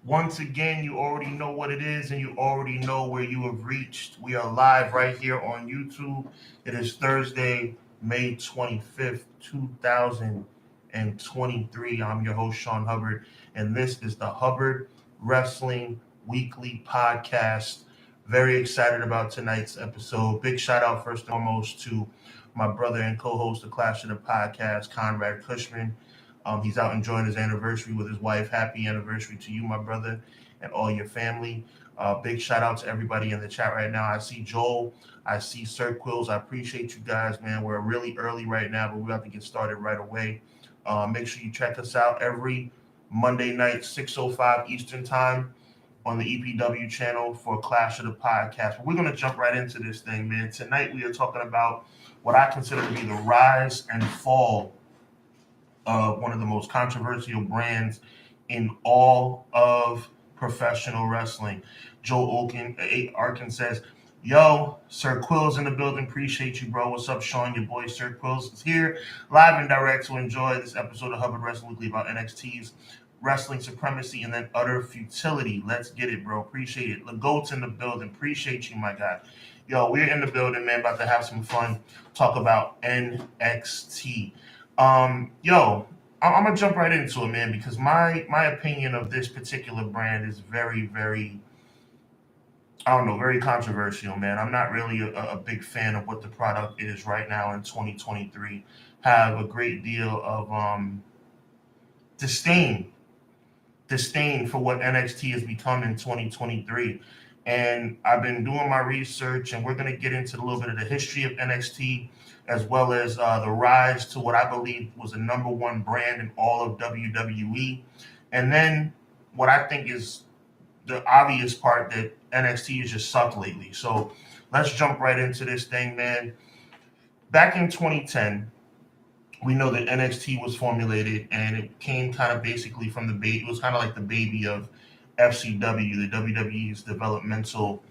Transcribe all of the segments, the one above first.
Once again, you already know what it is and you already know where you have reached. We are live right here on YouTube. It is Thursday, May 25th, 2023. I'm your host, Sean Hubbard, and this is the Hubbard Wrestling Weekly podcast. Very excited about tonight's episode. Big shout out, first and foremost, to my brother and co host of Clash of the Podcast, Conrad Cushman. He's out enjoying his anniversary with his wife. Happy anniversary to you, my brother, and all your family. Big shout out to everybody in the chat right now. I see Joel. I see Sir Quills. I appreciate you guys, man. We're really early right now, but we're about to get started right away. Make sure you check us out every Monday night, 6:05 Eastern Time on the EPW channel for Clash of the Podcast. But we're going to jump right into this thing, man. Tonight we are talking about what I consider to be the rise and fall one of the most controversial brands in all of professional wrestling. Joe Arkin says, "Yo, Sir Quills in the building. Appreciate you, bro. What's up, Sean? Your boy Sir Quills is here, live and direct to enjoy this episode of Hubbard Wrestling Weekly about NXT's wrestling supremacy and then utter futility. Let's get it, bro. Appreciate it. LeGoat's in the building. Appreciate you, my guy. Yo, we're in the building, man. About to have some fun. Talk about NXT. I'm gonna jump right into it, man, because my opinion of this particular brand is very, very, I don't know, very controversial, man. I'm not really a big fan of what the product is right now in 2023. Have a great deal of disdain disdain for what NXT has become in 2023. And I've been doing my research, and we're going to get into a little bit of the history of NXT, as well as the rise to what I believe was the number one brand in all of WWE. And then what I think is the obvious part, that NXT has just sucked lately. So let's jump right into this thing, man. Back in 2010, we know that NXT was formulated, and it came kind of basically from the baby. It was kind of like the baby of FCW, the WWE's developmental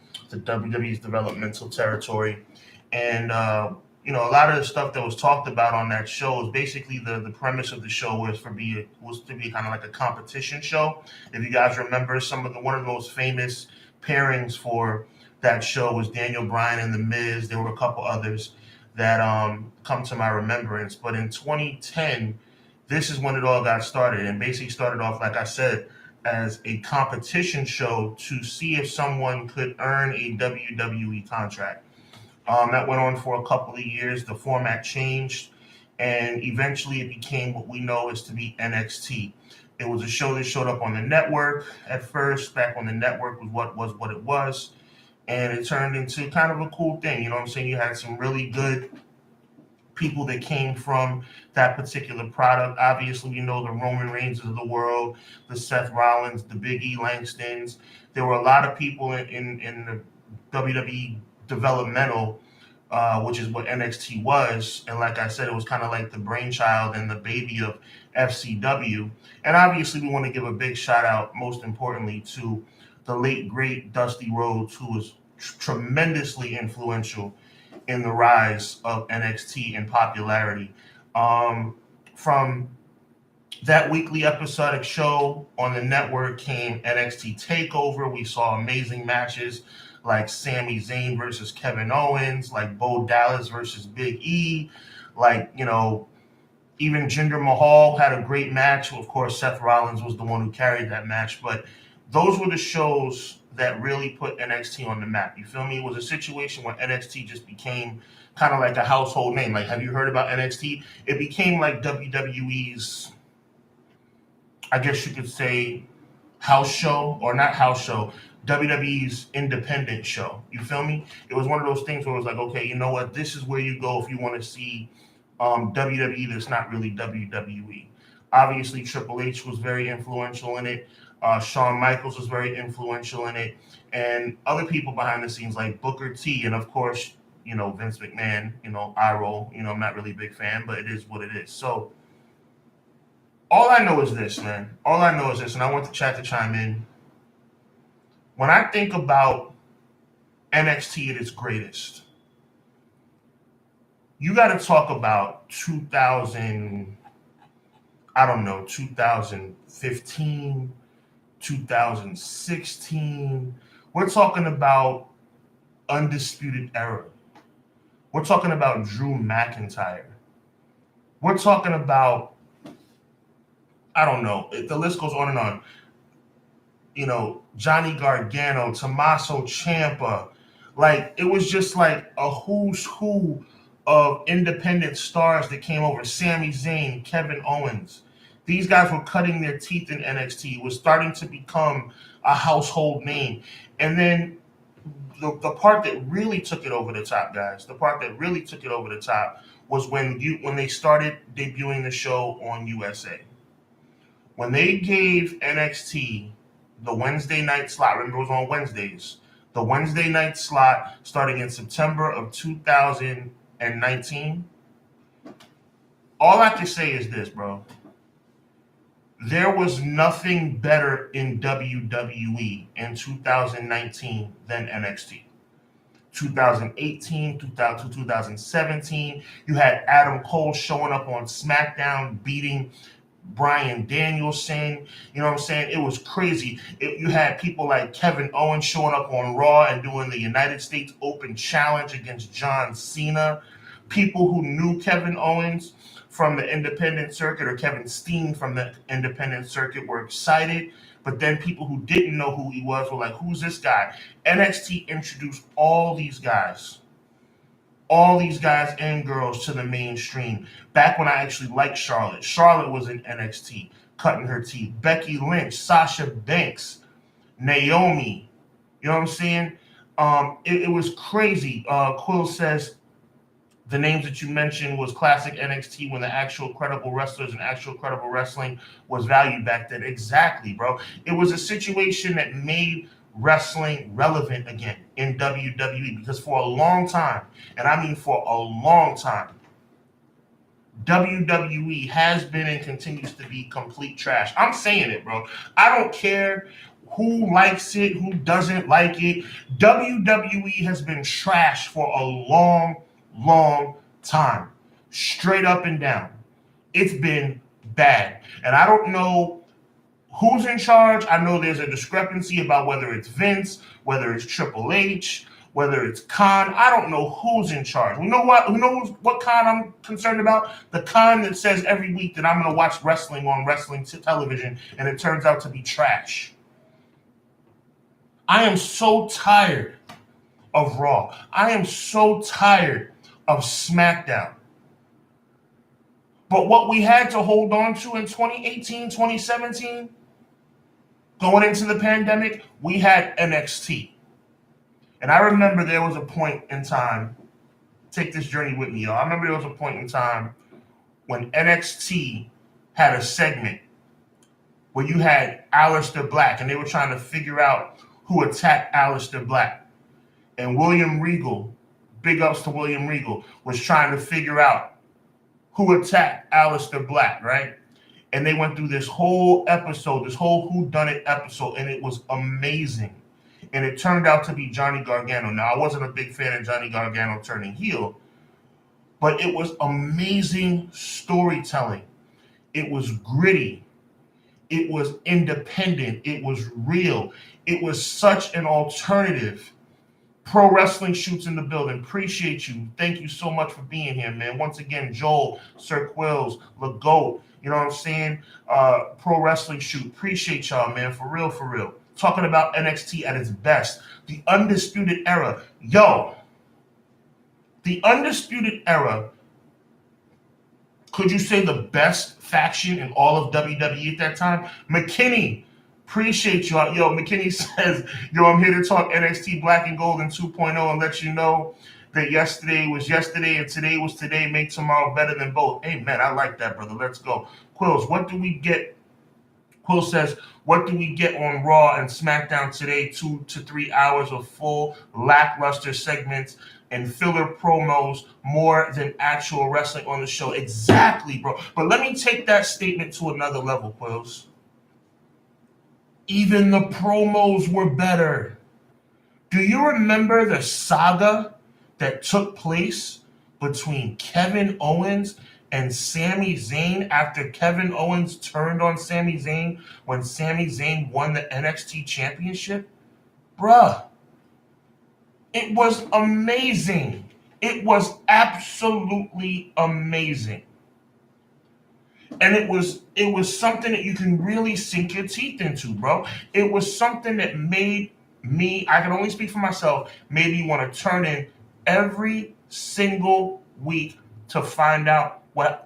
territory. And a lot of the stuff that was talked about on that show is basically the premise of the show was to be kind of like a competition show. If you guys remember, one of the most famous pairings for that show was Daniel Bryan and The Miz. There were a couple others that come to my remembrance. But in 2010, this is when it all got started, and basically started off, like I said, as a competition show to see if someone could earn a WWE contract. That went on for a couple of years. The format changed, and eventually it became what we know as to be NXT. It was a show that showed up on the network at first, back when the network was what it was. And it turned into kind of a cool thing. You know what I'm saying? You had some really good people that came from that particular product. Obviously, you know the Roman Reigns of the world, the Seth Rollins, the Big E Langstons. There were a lot of people in the WWE developmental, which is what NXT was. And like I said, it was kind of like the brainchild and the baby of FCW. And obviously, we want to give a big shout out, most importantly, to the late, great Dusty Rhodes, who was tremendously influential in the rise of NXT in popularity. From that weekly episodic show on the network came NXT TakeOver. We saw amazing matches like Sami Zayn versus Kevin Owens, like Bo Dallas versus Big E, even Jinder Mahal had a great match. Of course, Seth Rollins was the one who carried that match, but those were the shows that really put NXT on the map. You feel me? It was a situation where NXT just became kind of like a household name. Like, have you heard about NXT? It became like WWE's, I guess you could say, house show, or not house show, WWE's independent show. You feel me? It was one of those things where it was like, okay, you know what? This is where you go if you want to see WWE that's not really WWE. Obviously, Triple H was very influential in it. Shawn Michaels was very influential in it, and other people behind the scenes like Booker T, and of course, Vince McMahon. I roll. I'm not really a big fan, but it is what it is. So all I know is this, man. All I know is this, and I want the chat to chime in. When I think about NXT at its greatest, you got to talk about 2000. I don't know, 2015, 2016. We're talking about Undisputed Era. We're talking about Drew McIntyre. We're talking about, I don't know, the list goes on and on. You know, Johnny Gargano, Tommaso Ciampa. Like, it was just like a who's who of independent stars that came over. Sami Zayn, Kevin Owens. These guys were cutting their teeth in NXT. It was starting to become a household name. And then the part that really took it over the top, guys, the part that really took it over the top was when they started debuting the show on USA. When they gave NXT the Wednesday night slot, remember it was on Wednesdays, the Wednesday night slot starting in September of 2019, all I can say is this, bro. There was nothing better in WWE in 2019 than NXT. 2018, 2017, you had Adam Cole showing up on SmackDown, beating Bryan Danielson. You know what I'm saying? It was crazy. You had people like Kevin Owens showing up on Raw and doing the United States Open Challenge against John Cena. People who knew Kevin Owens from the independent circuit or Kevin Steen from the independent circuit were excited. But then people who didn't know who he was were like, who's this guy? NXT introduced all these guys and girls to the mainstream. Back when I actually liked Charlotte. Charlotte was in NXT, cutting her teeth. Becky Lynch, Sasha Banks, Naomi. You know what I'm saying? It was crazy. Quill says, the names that you mentioned was classic NXT when the actual credible wrestlers and actual credible wrestling was valued back then. Exactly, bro. It was a situation that made wrestling relevant again in WWE because for a long time, and I mean for a long time, WWE has been and continues to be complete trash. I'm saying it, bro. I don't care who likes it, who doesn't like it. WWE has been trash for a long time, straight up and down. It's been bad. And I don't know who's in charge. I know there's a discrepancy about whether it's Vince, whether it's Triple H, whether it's Khan. I don't know who's in charge. You know what? Who knows what Khan I'm concerned about? The Khan that says every week that I'm going to watch wrestling on wrestling television, and it turns out to be trash. I am so tired of Raw. I am so tired of SmackDown. But what we had to hold on to in 2018, 2017, going into the pandemic, we had NXT. And I remember there was a point in time, take this journey with me, y'all. I remember there was a point in time when NXT had a segment where you had Aleister Black, and they were trying to figure out who attacked Aleister Black. And William Regal, big ups to William Regal, was trying to figure out who attacked Aleister Black, right? And they went through this whole episode, this whole whodunit episode, and it was amazing. And it turned out to be Johnny Gargano. Now, I wasn't a big fan of Johnny Gargano turning heel, but it was amazing storytelling. It was gritty. It was independent. It was real. It was such an alternative. Pro Wrestling Shoots in the building. Appreciate you. Thank you so much for being here, man. Once again, Joel, Sir Quills, LeGoat, you know what I'm saying? Pro Wrestling Shoot. Appreciate y'all, man. For real, for real. Talking about NXT at its best. The Undisputed Era. Yo, the Undisputed Era, could you say the best faction in all of WWE at that time? McKinney. Appreciate you. Yo, McKinney says, yo, I'm here to talk NXT Black and Gold in 2.0 and let you know that yesterday was yesterday and today was today. Make tomorrow better than both. Amen. I like that, brother. Let's go. Quills, what do we get? Quill says, what do we get on Raw and SmackDown today? 2 to 3 hours of full lackluster segments and filler promos more than actual wrestling on the show. Exactly, bro. But let me take that statement to another level, Quills. Even the promos were better. Do you remember the saga that took place between Kevin Owens and Sami Zayn after Kevin Owens turned on Sami Zayn when Sami Zayn won the NXT championship? Bruh, it was amazing. It was absolutely amazing. And it was something that you can really sink your teeth into, bro. It was something that made me, I can only speak for myself, made me want to turn in every single week to find out what,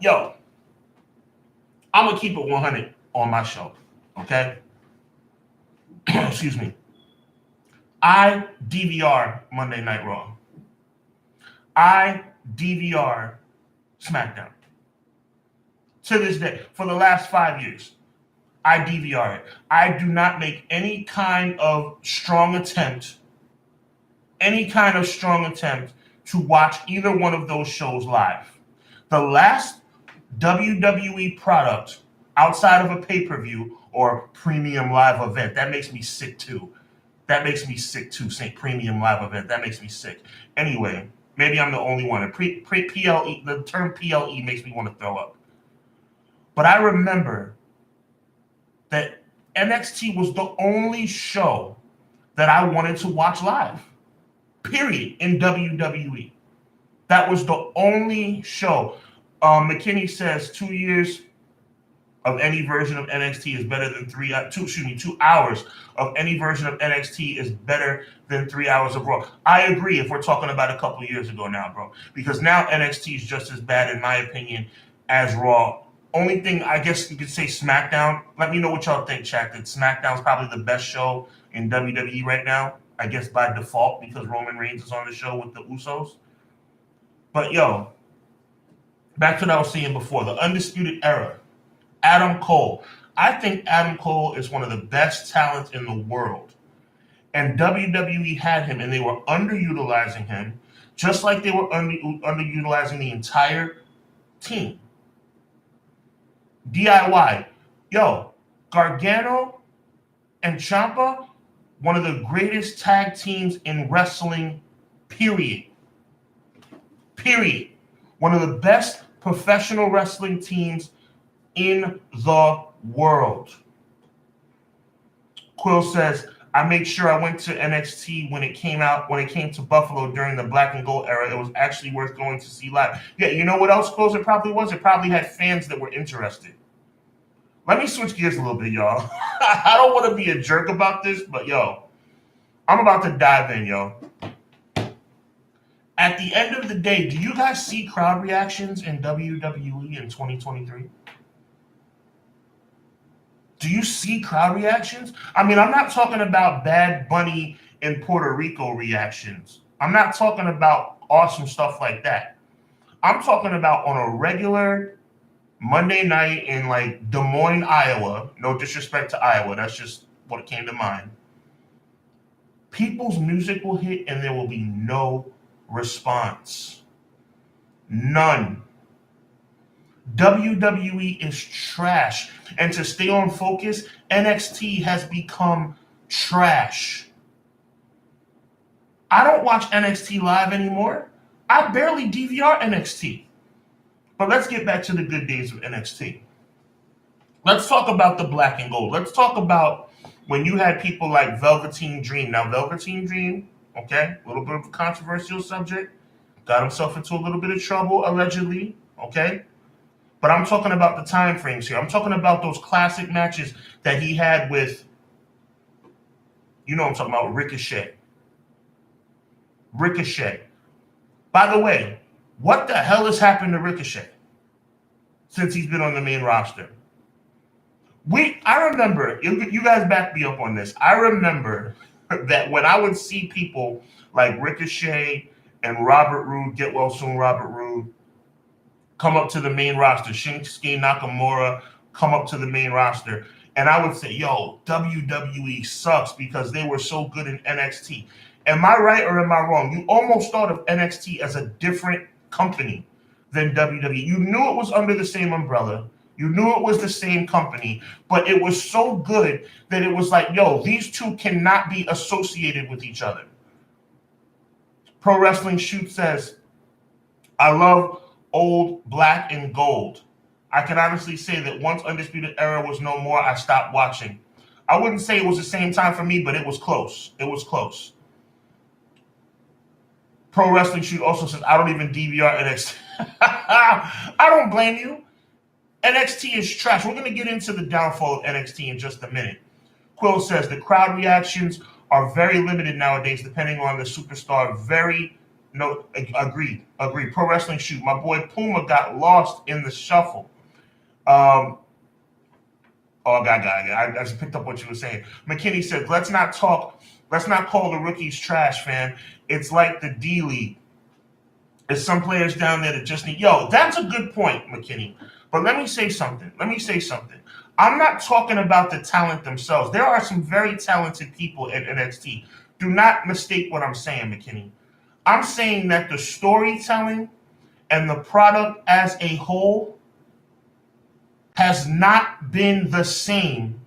I'm going to keep it 100 on my show, okay? Excuse me. I DVR Monday Night Raw. I DVR SmackDown. To this day, for the last 5 years, I DVR it. I do not make any kind of strong attempt to watch either one of those shows live. The last WWE product outside of a pay-per-view or premium live event, that makes me sick too. Saying premium live event, that makes me sick. Anyway, maybe I'm the only one. PLE, the term PLE makes me want to throw up. But I remember that NXT was the only show that I wanted to watch live, period, in WWE. That was the only show. McKinney says 2 years of any version of NXT is better than 2 hours of any version of NXT is better than 3 hours of Raw. I agree if we're talking about a couple of years ago now, bro, because now NXT is just as bad, in my opinion, as Raw. Only thing, I guess you could say SmackDown. Let me know what y'all think, chat. That SmackDown's probably the best show in WWE right now. I guess by default because Roman Reigns is on the show with the Usos. But back to what I was saying before, the Undisputed Era. Adam Cole. I think Adam Cole is one of the best talents in the world. And WWE had him, and they were underutilizing him, just like they were underutilizing the entire team. DIY. Gargano and Ciampa, one of the greatest tag teams in wrestling, period. One of the best professional wrestling teams in the world. Quill says, I made sure I went to NXT when it came to Buffalo during the black and gold era. It was actually worth going to see live. Yeah, you know what else, Quill, it probably was? It probably had fans that were interested. Let me switch gears a little bit, y'all. I don't want to be a jerk about this, but I'm about to dive in, At the end of the day, do you guys see crowd reactions in WWE in 2023? Do you see crowd reactions? I mean, I'm not talking about Bad Bunny in Puerto Rico reactions. I'm not talking about awesome stuff like that. I'm talking about on a regular Monday night in like Des Moines, Iowa. No disrespect to Iowa. That's just what came to mind. People's music will hit and there will be no response. None. WWE is trash. And to stay on focus, NXT has become trash. I don't watch NXT live anymore. I barely DVR NXT. But let's get back to the good days of NXT. Let's talk about the black and gold. Let's talk about when you had people like Velveteen Dream. Now, Velveteen Dream, okay, a little bit of a controversial subject. Got himself into a little bit of trouble, allegedly, okay? But I'm talking about the time frames here. I'm talking about those classic matches that he had with, I'm talking about Ricochet. By the way, what the hell has happened to Ricochet since he's been on the main roster? I remember, you guys back me up on this. I remember that when I would see people like Ricochet and Robert Roode, get well soon, Robert Roode, come up to the main roster, Shinsuke Nakamura come up to the main roster, and I would say, WWE sucks because they were so good in NXT. Am I right or am I wrong? You almost thought of NXT as a different company than WWE. You knew it was under the same umbrella. You knew it was the same company, but it was so good that it was like, these two cannot be associated with each other. Pro Wrestling Shoot says, I love old, black, and gold. I can honestly say that once Undisputed Era was no more, I stopped watching. I wouldn't say it was the same time for me, but it was close. It was close. Pro Wrestling Shoot also says, I don't even DVR NXT. I don't blame you. NXT is trash. We're going to get into the downfall of NXT in just a minute. Quill says, the crowd reactions are very limited nowadays, depending on the superstar. Agreed. Pro Wrestling Shoot. My boy Puma got lost in the shuffle. I just picked up what you were saying. McKinney said, let's not call the rookies trash, fam. It's like the D-League. There's some players down there that just need... Yo, that's a good point, McKinney. But let me say something. I'm not talking about the talent themselves. There are some very talented people at NXT. Do not mistake what I'm saying, McKinney. I'm saying that the storytelling and the product as a whole has not been the same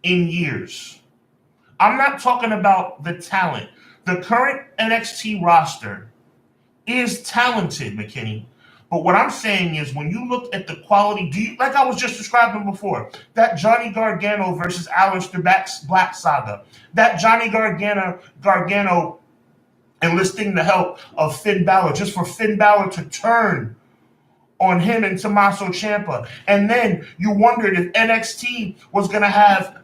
in years. I'm not talking about the talent. The current NXT roster is talented, McKinney. But what I'm saying is when you look at the quality, like I was just describing before, that Johnny Gargano versus Aleister Black saga, that Johnny Gargano enlisting the help of Finn Balor just for Finn Balor to turn on him and Tommaso Ciampa. And then you wondered if NXT was going to have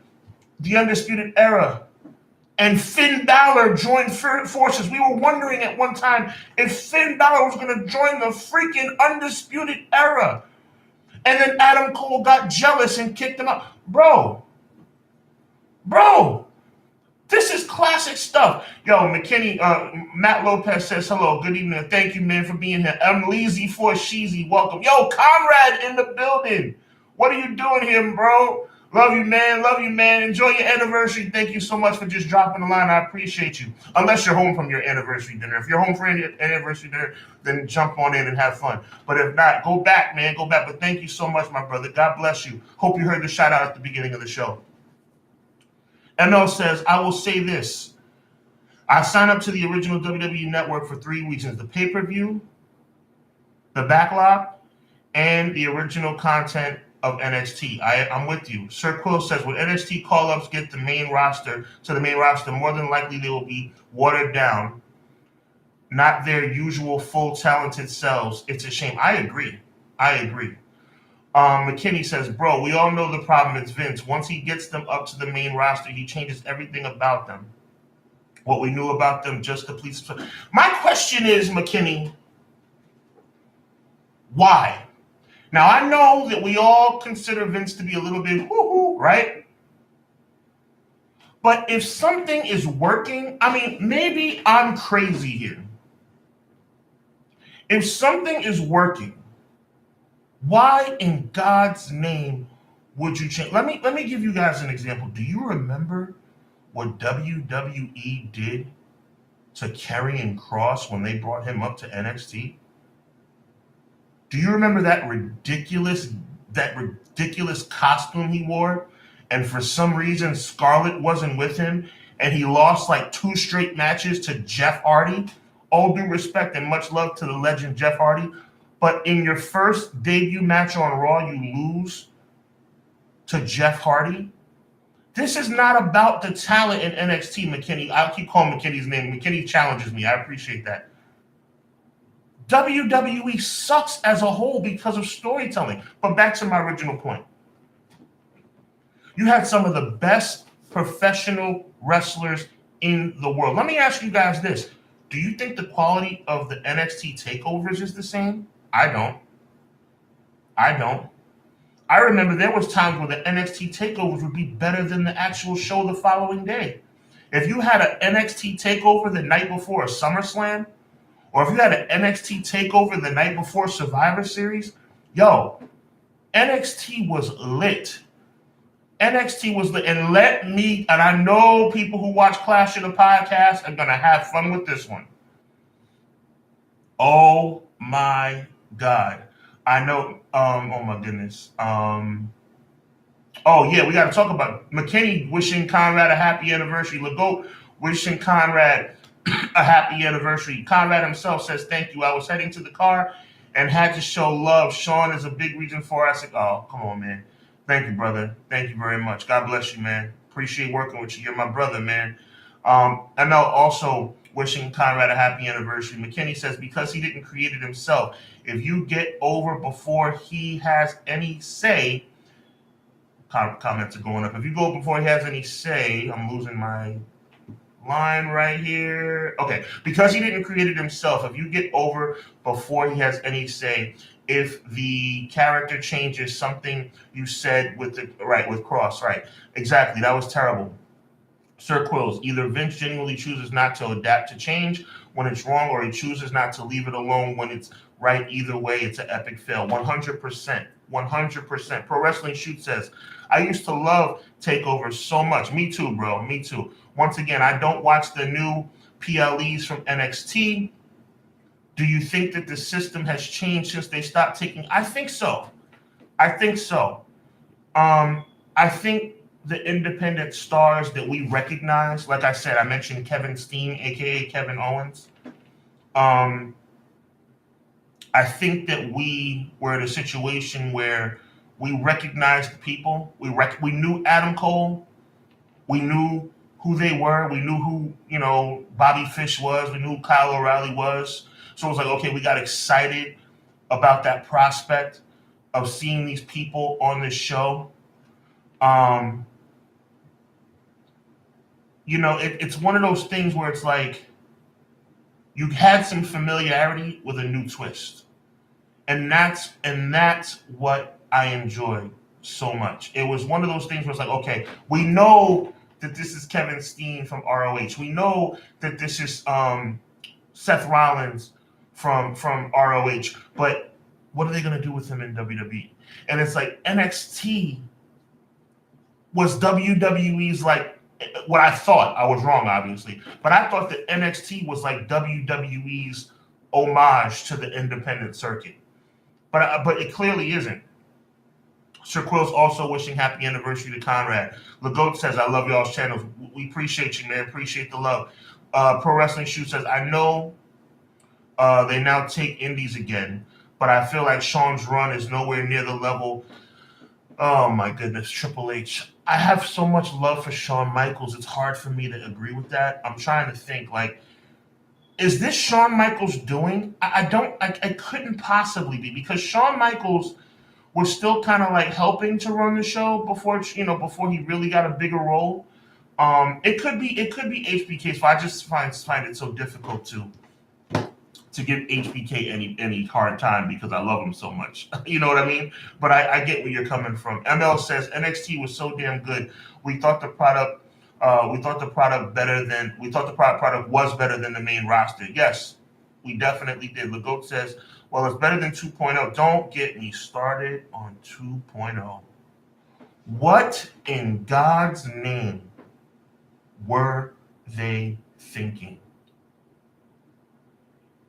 the Undisputed Era and Finn Balor joined forces. We were wondering at one time if Finn Balor was going to join the freaking Undisputed Era. And then Adam Cole got jealous and kicked him out. Bro, this is classic stuff. Yo, McKinney, Matt Lopez says, hello, good evening. Thank you, man, for being here. I'm Lazy for Sheezy. Welcome. Yo, Conrad in the building. What are you doing here, bro? Love you, man. Enjoy your anniversary. Thank you so much for just dropping the line. I appreciate you. Unless you're home from your anniversary dinner. If you're home for your anniversary dinner, then jump on in and have fun. But if not, go back, man. Go back. But thank you so much, my brother. God bless you. Hope you heard the shout out at the beginning of the show. ML says, I will say this. I signed up to the original WWE Network for 3 reasons. The pay-per-view, the backlog, and the original content of NXT. I'm with you. Sir Quill says, when NXT call-ups get the main roster, more than likely they will be watered down, not their usual full talented selves. It's a shame. I agree. McKinney says, bro, we all know the problem is Vince. Once he gets them up to the main roster, he changes everything about them. What we knew about them just to please. My question is, McKinney, why? Now, I know that we all consider Vince to be a little bit woo-hoo, right? But if something is working, I mean, maybe I'm crazy here. If something is working, why in God's name would you change? Let me give you guys an example. Do you remember what WWE did to Karrion Kross when they brought him up to NXT? Do you remember that ridiculous costume he wore? And for some reason, Scarlett wasn't with him, and he lost like 2 straight matches to Jeff Hardy. All due respect and much love to the legend Jeff Hardy. But in your first debut match on Raw, you lose to Jeff Hardy. This is not about the talent in NXT, McKinney. I'll keep calling McKinney's name. McKinney challenges me. I appreciate that. WWE sucks as a whole because of storytelling. But back to my original point. You had some of the best professional wrestlers in the world. Let me ask you guys this. Do you think the quality of the NXT takeovers is the same? I don't. I remember there was times where the NXT takeovers would be better than the actual show the following day. If you had an NXT takeover the night before a SummerSlam, or if you had an NXT takeover the night before Survivor Series, yo, NXT was lit. NXT was lit. And I know people who watch Clash of the Podcast are going to have fun with this one. Oh my God. I know, oh my goodness. Oh yeah, we got to talk about McKinney wishing Conrad a happy anniversary. Legault wishing Conrad a happy anniversary. Conrad himself says, thank you. I was heading to the car and had to show love. Sean is a big reason for us. Oh, come on, man. Thank you, brother. Thank you very much. God bless you, man. Appreciate working with you. You're my brother, man. I know also wishing Conrad a happy anniversary. McKinney says, because he didn't create it himself, if you get over before he has any say, comments are going up. If you go before he has any say, I'm losing my line right here. Okay, because he didn't create it himself, if you get over before he has any say, if the character changes something you said with Cross, right? Exactly, that was terrible. Sir Quills, either Vince genuinely chooses not to adapt to change when it's wrong, or he chooses not to leave it alone when it's right. Either way, it's an epic fail. 100%. 100%. Pro Wrestling Shoot says, I used to love TakeOver so much. Me too, bro. Me too. Once again, I don't watch the new PLEs from NXT. Do you think that the system has changed since they stopped taking? I think so. I think the independent stars that we recognize, like I said, I mentioned Kevin Steen, aka Kevin Owens. I think that we were in a situation where we recognized people. We knew Adam Cole. We knew who they were. We knew who, Bobby Fish was. We knew who Kyle O'Reilly was. So it was like, okay, we got excited about that prospect of seeing these people on this show. It's one of those things where it's like you had some familiarity with a new twist. And that's what I enjoyed so much. It was one of those things where it's like, okay, we know that this is Kevin Steen from ROH. We know that this is Seth Rollins from ROH. But what are they going to do with him in WWE? And it's like NXT was WWE's like, what I thought. I was wrong, obviously. But I thought that NXT was like WWE's homage to the independent circuit. But it clearly isn't. Sir Quill's also wishing happy anniversary to Conrad. Legoat says, I love y'all's channels. We appreciate you, man. Appreciate the love. Pro Wrestling Shoot says, I know they now take indies again, but I feel like Sean's run is nowhere near the level. Oh, my goodness. Triple H. I have so much love for Shawn Michaels. It's hard for me to agree with that. I'm trying to think, like, is this Shawn Michaels doing? I couldn't possibly be, because Shawn Michaels was still kind of like helping to run the show before he really got a bigger role. It could be HBK's fault. I just find it so difficult to give HBK any hard time because I love him so much. You know what I mean? But I get where you're coming from. ML says NXT was so damn good. We thought the product was better than the main roster. Yes, we definitely did. Legoat says, well, it's better than 2.0. Don't get me started on 2.0. What in God's name were they thinking?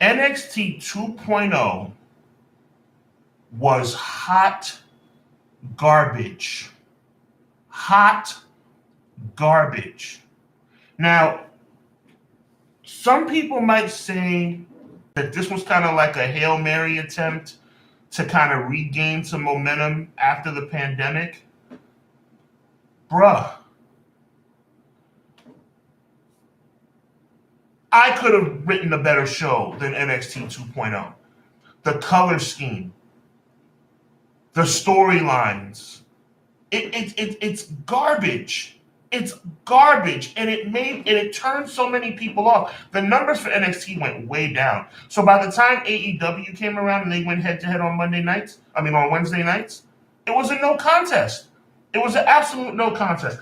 NXT 2.0 was hot garbage. Hot garbage. Now, some people might say that this was kind of like a Hail Mary attempt to kind of regain some momentum after the pandemic. Bruh. I could have written a better show than NXT 2.0. The color scheme, the storylines, it's garbage. It's garbage, and it turned so many people off. The numbers for NXT went way down. So by the time AEW came around and they went head-to-head on Wednesday nights, it was a no contest. It was an absolute no contest.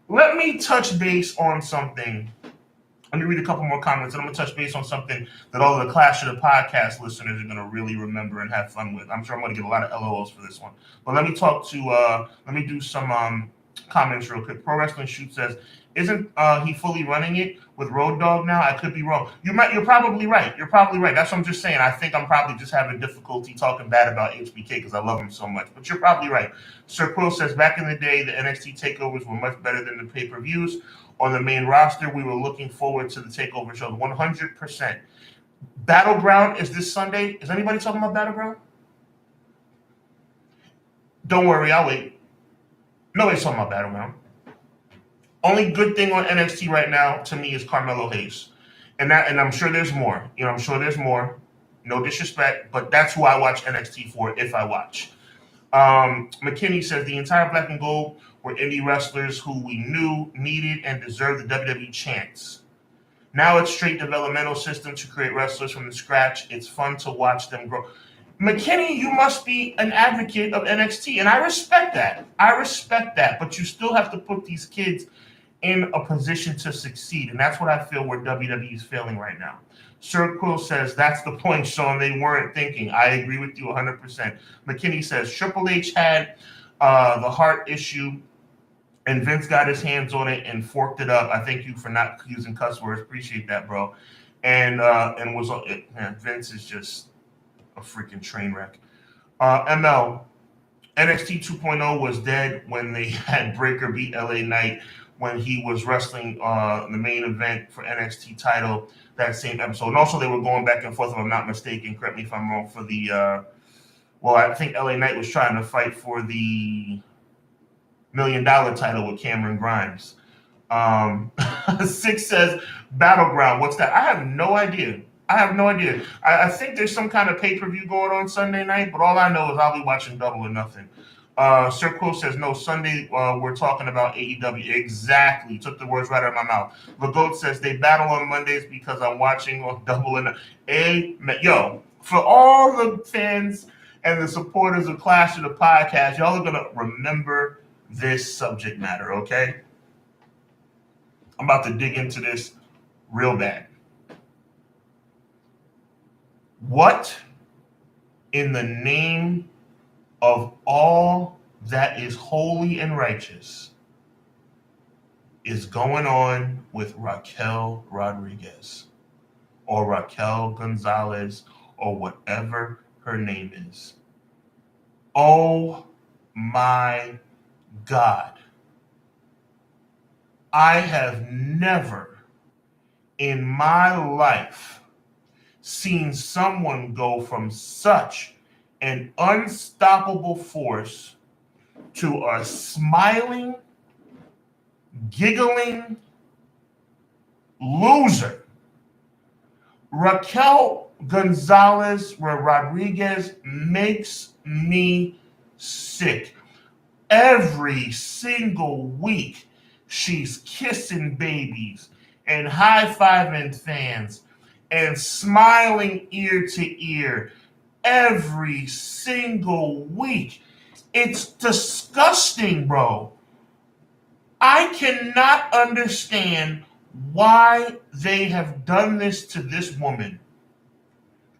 Let me touch base on something. Let me read a couple more comments, and I'm going to touch base on something that all of the Clash of the Podcast listeners are going to really remember and have fun with. I'm sure I'm going to get a lot of LOLs for this one. But let me do some comments real quick. Pro Wrestling Shoot says, isn't he fully running it with Road Dogg now? I could be wrong. You're probably right. That's what I'm just saying. I think I'm probably just having difficulty talking bad about HBK because I love him so much. But you're probably right. Sir Quill says, back in the day, the NXT takeovers were much better than the pay-per-views. On the main roster, we were looking forward to the takeover shows 100%. Battleground is this Sunday. Is anybody talking about Battleground? Don't worry, I'll wait. Nobody's talking about Battleground. Only good thing on NXT right now to me is Carmelo Hayes. And I'm sure there's more. I'm sure there's more. No disrespect, but that's who I watch NXT for if I watch. McKinney says the entire Black and Gold were indie wrestlers who we knew, needed, and deserved the WWE chance. Now it's straight developmental system to create wrestlers from the scratch. It's fun to watch them grow. McKinney, you must be an advocate of NXT, and I respect that. But you still have to put these kids in a position to succeed, and that's what I feel where WWE is failing right now. Sir Quill says, that's the point, Sean. They weren't thinking. I agree with you 100%. McKinney says, Triple H had the heart issue, and Vince got his hands on it and forked it up. I thank you for not using cuss words. Appreciate that, bro. And Vince is just a freaking train wreck. ML, NXT 2.0 was dead when they had Breaker beat LA Knight when he was wrestling the main event for NXT title that same episode. And also they were going back and forth, if I'm not mistaken. Correct me if I'm wrong, for the I think LA Knight was trying to fight for the $1 million title with Cameron Grimes. 6 says Battleground. What's that? I have no idea. I think there's some kind of pay-per-view going on Sunday night, but all I know is I'll be watching Double or Nothing. Sir Quill says, no, Sunday we're talking about AEW. Exactly. Took the words right out of my mouth. Lagoat says, they battle on Mondays because I'm watching on Double and Amen. Yo, for all the fans and the supporters of Clash of the Podcast, y'all are going to remember this subject matter, okay? I'm about to dig into this real bad. What in the name of all that is holy and righteous is going on with Raquel Rodriguez or Raquel Gonzalez or whatever her name is? Oh my God. I have never in my life seen someone go from such an unstoppable force to a smiling, giggling loser. Raquel Gonzalez Rodriguez makes me sick. Every single week, she's kissing babies and high-fiving fans and smiling ear to ear every single week. It's disgusting, bro. I cannot understand why they have done this to this woman.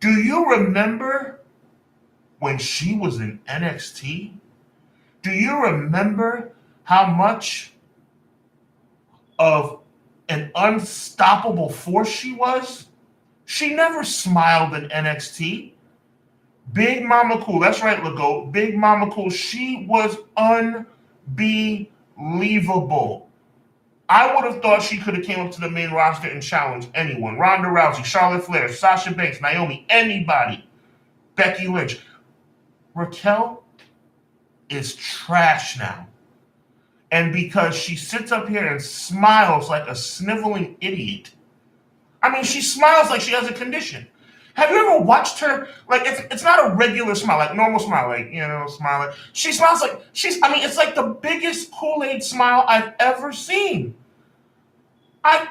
Do you remember when she was in NXT? Do you remember how much of an unstoppable force she was? She never smiled in NXT. Big Mama Cool, that's right, Legault. Big Mama Cool, she was unbelievable. I would have thought she could have came up to the main roster and challenged anyone. Ronda Rousey, Charlotte Flair, Sasha Banks, Naomi, anybody. Becky Lynch. Raquel is trash now. And because she sits up here and smiles like a sniveling idiot. I mean, she smiles like she has a condition. Have you ever watched her? Like, it's not a regular smile, like normal smile, like, smile. She smiles like it's like the biggest Kool-Aid smile I've ever seen. Like,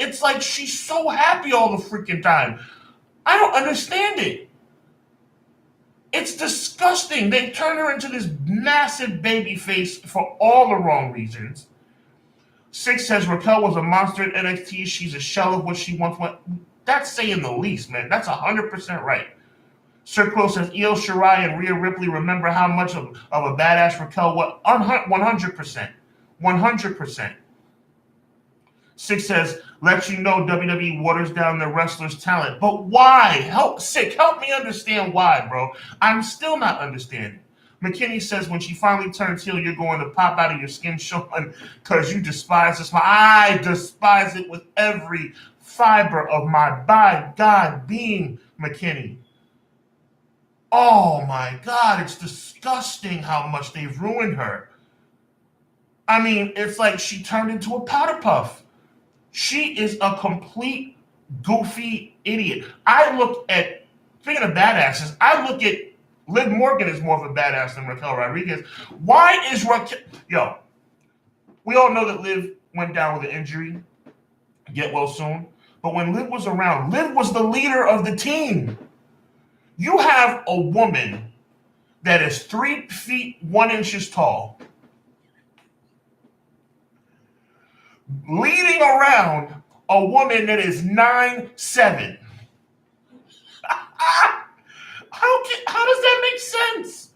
it's like she's so happy all the freaking time. I don't understand it. It's disgusting. They turn her into this massive baby face for all the wrong reasons. 6 says Raquel was a monster at NXT. She's a shell of what she once was. That's saying the least, man. That's 100% right. Sir Quill says Io Shirai and Rhea Ripley remember how much of a badass Raquel was. 100%. 100%. 6 says, let you know WWE waters down their wrestlers' talent. But why? Help me understand why, bro. I'm still not understanding. McKinney says when she finally turns heel, you're going to pop out of your skin, Sean, because you despise this. I despise it with every fiber of my by God being, McKinney. Oh my God, it's disgusting how much they've ruined her. I mean, it's like she turned into a powder puff. She is a complete goofy idiot. I look at, speaking of badasses, I look at Liv Morgan is more of a badass than Raquel Rodriguez. Why is Raquel... Yo, we all know that Liv went down with an injury. Get well soon. But when Liv was around, Liv was the leader of the team. You have a woman that is 3 feet 1 inch tall, leading around a woman that is 9'7". How does that make sense?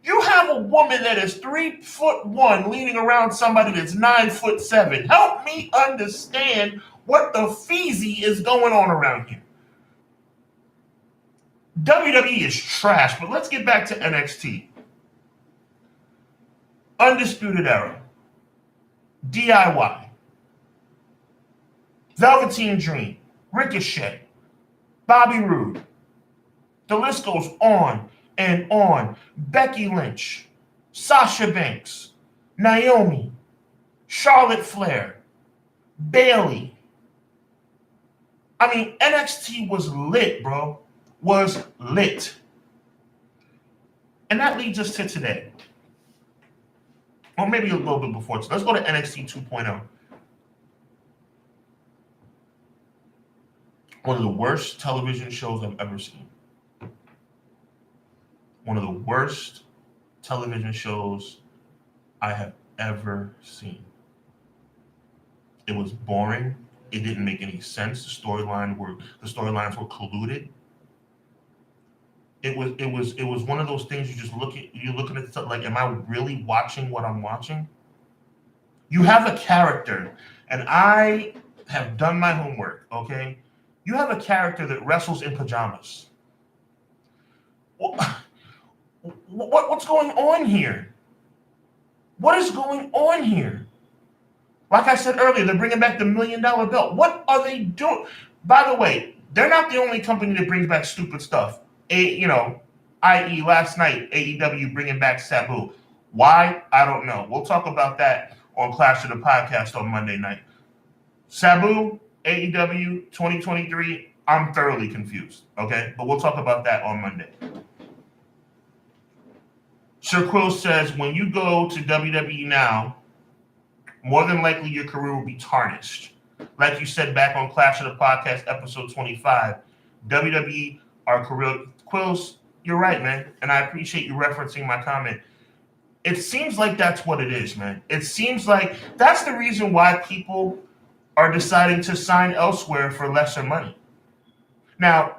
You have a woman that is 3'1" leading around somebody that's 9'7". Help me understand what the feezy is going on around here. WWE is trash, but let's get back to NXT. Undisputed Era. DIY. Velveteen Dream. Ricochet. Bobby Roode. The list goes on and on. Becky Lynch. Sasha Banks. Naomi. Charlotte Flair. Bayley. I mean, NXT was lit, bro. Was lit. And that leads us to today. Or maybe a little bit before. So let's go to NXT 2.0. One of the worst television shows I've ever seen. One of the worst television shows I have ever seen. It was boring. It didn't make any sense. The storylines were colluded. It was one of those things you're looking at stuff like, am I really watching what I'm watching? You have a character, and I have done my homework, okay? You have a character that wrestles in pajamas. What's going on here? What is going on here? Like I said earlier, they're bringing back the $1 million belt. What are they doing? By the way, they're not the only company that brings back stupid stuff. I.e. last night, AEW bringing back Sabu. Why? I don't know. We'll talk about that on Clash of the Podcast on Monday night. Sabu, AEW 2023, I'm thoroughly confused, okay? But we'll talk about that on Monday. Sir Quill says, when you go to WWE now, more than likely your career will be tarnished. Like you said back on Clash of the Podcast, episode 25, WWE, our career... Quills, you're right, man. And I appreciate you referencing my comment. It seems like that's what it is, man. It seems like that's the reason why people are deciding to sign elsewhere for lesser money. Now,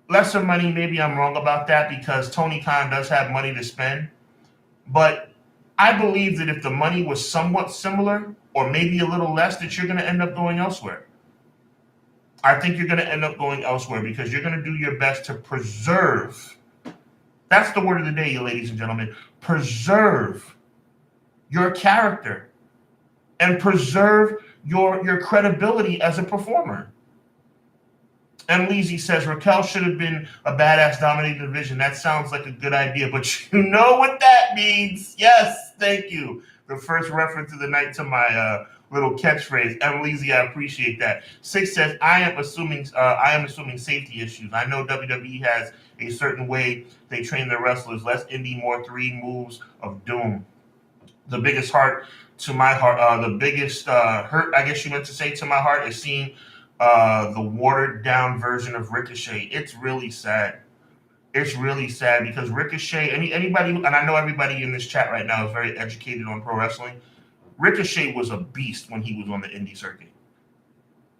lesser money, maybe I'm wrong about that because Tony Khan does have money to spend. But I believe that if the money was somewhat similar or maybe a little less, that you're going to end up going elsewhere. I think you're going to end up going elsewhere because you're going to do your best to preserve. That's the word of the day, ladies and gentlemen. Preserve your character and preserve your credibility as a performer. And Leezy says, Raquel should have been a badass dominating the division. That sounds like a good idea, but you know what that means. Yes, thank you. The first reference of the night to my little catchphrase. And Leezy, I appreciate that. Six says, I am assuming safety issues. I know WWE has a certain way they train their wrestlers. Less indie, more 3 moves of doom. The biggest hurt, I guess you meant to say to my heart, is seeing the watered down version of Ricochet. It's really sad. It's really sad because Ricochet, anybody, and I know everybody in this chat right now is very educated on pro wrestling. Ricochet was a beast when he was on the indie circuit.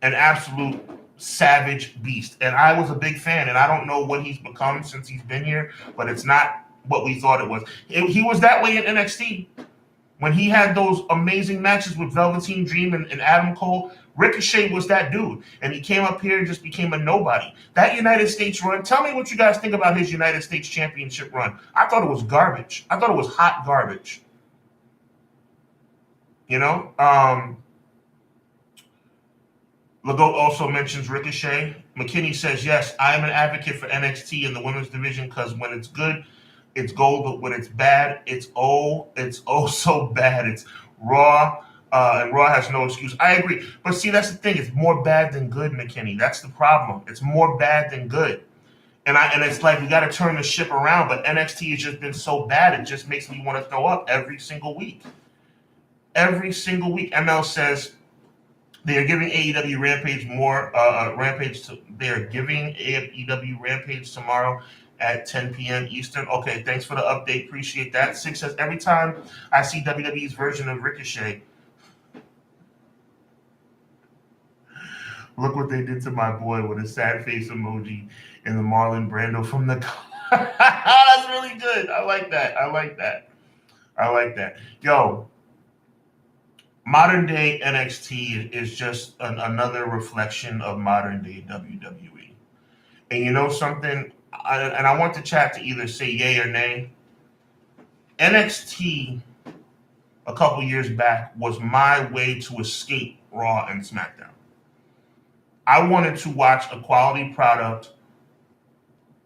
An absolute savage beast. And I was a big fan, and I don't know what he's become since he's been here, but it's not what we thought it was. He was that way in NXT. When he had those amazing matches with Velveteen Dream and Adam Cole, Ricochet was that dude. And he came up here and just became a nobody. That United States run, tell me what you guys think about his United States Championship run. I thought it was garbage. I thought it was hot garbage. You know? Legault also mentions Ricochet. McKinney says, yes, I am an advocate for NXT in the women's division because when it's good, it's gold, but when it's bad, it's oh so bad. It's Raw, and Raw has no excuse. I agree. But see, that's the thing. It's more bad than good, McKinney. That's the problem. It's more bad than good. And it's like we got to turn the ship around, but NXT has just been so bad, it just makes me want to throw up every single week. Every single week. ML says they are giving AEW Rampage they are giving AEW Rampage tomorrow at 10 p.m. Eastern. Okay, thanks for the update. Appreciate that. Six says, every time I see WWE's version of Ricochet, look what they did to my boy with a sad face emoji and the Marlon Brando from the That's really good. I like that. Yo, modern day NXT is just another reflection of modern day WWE. And you know something? I want the chat to either say yay or nay. NXT a couple years back was my way to escape Raw and SmackDown. I wanted to watch a quality product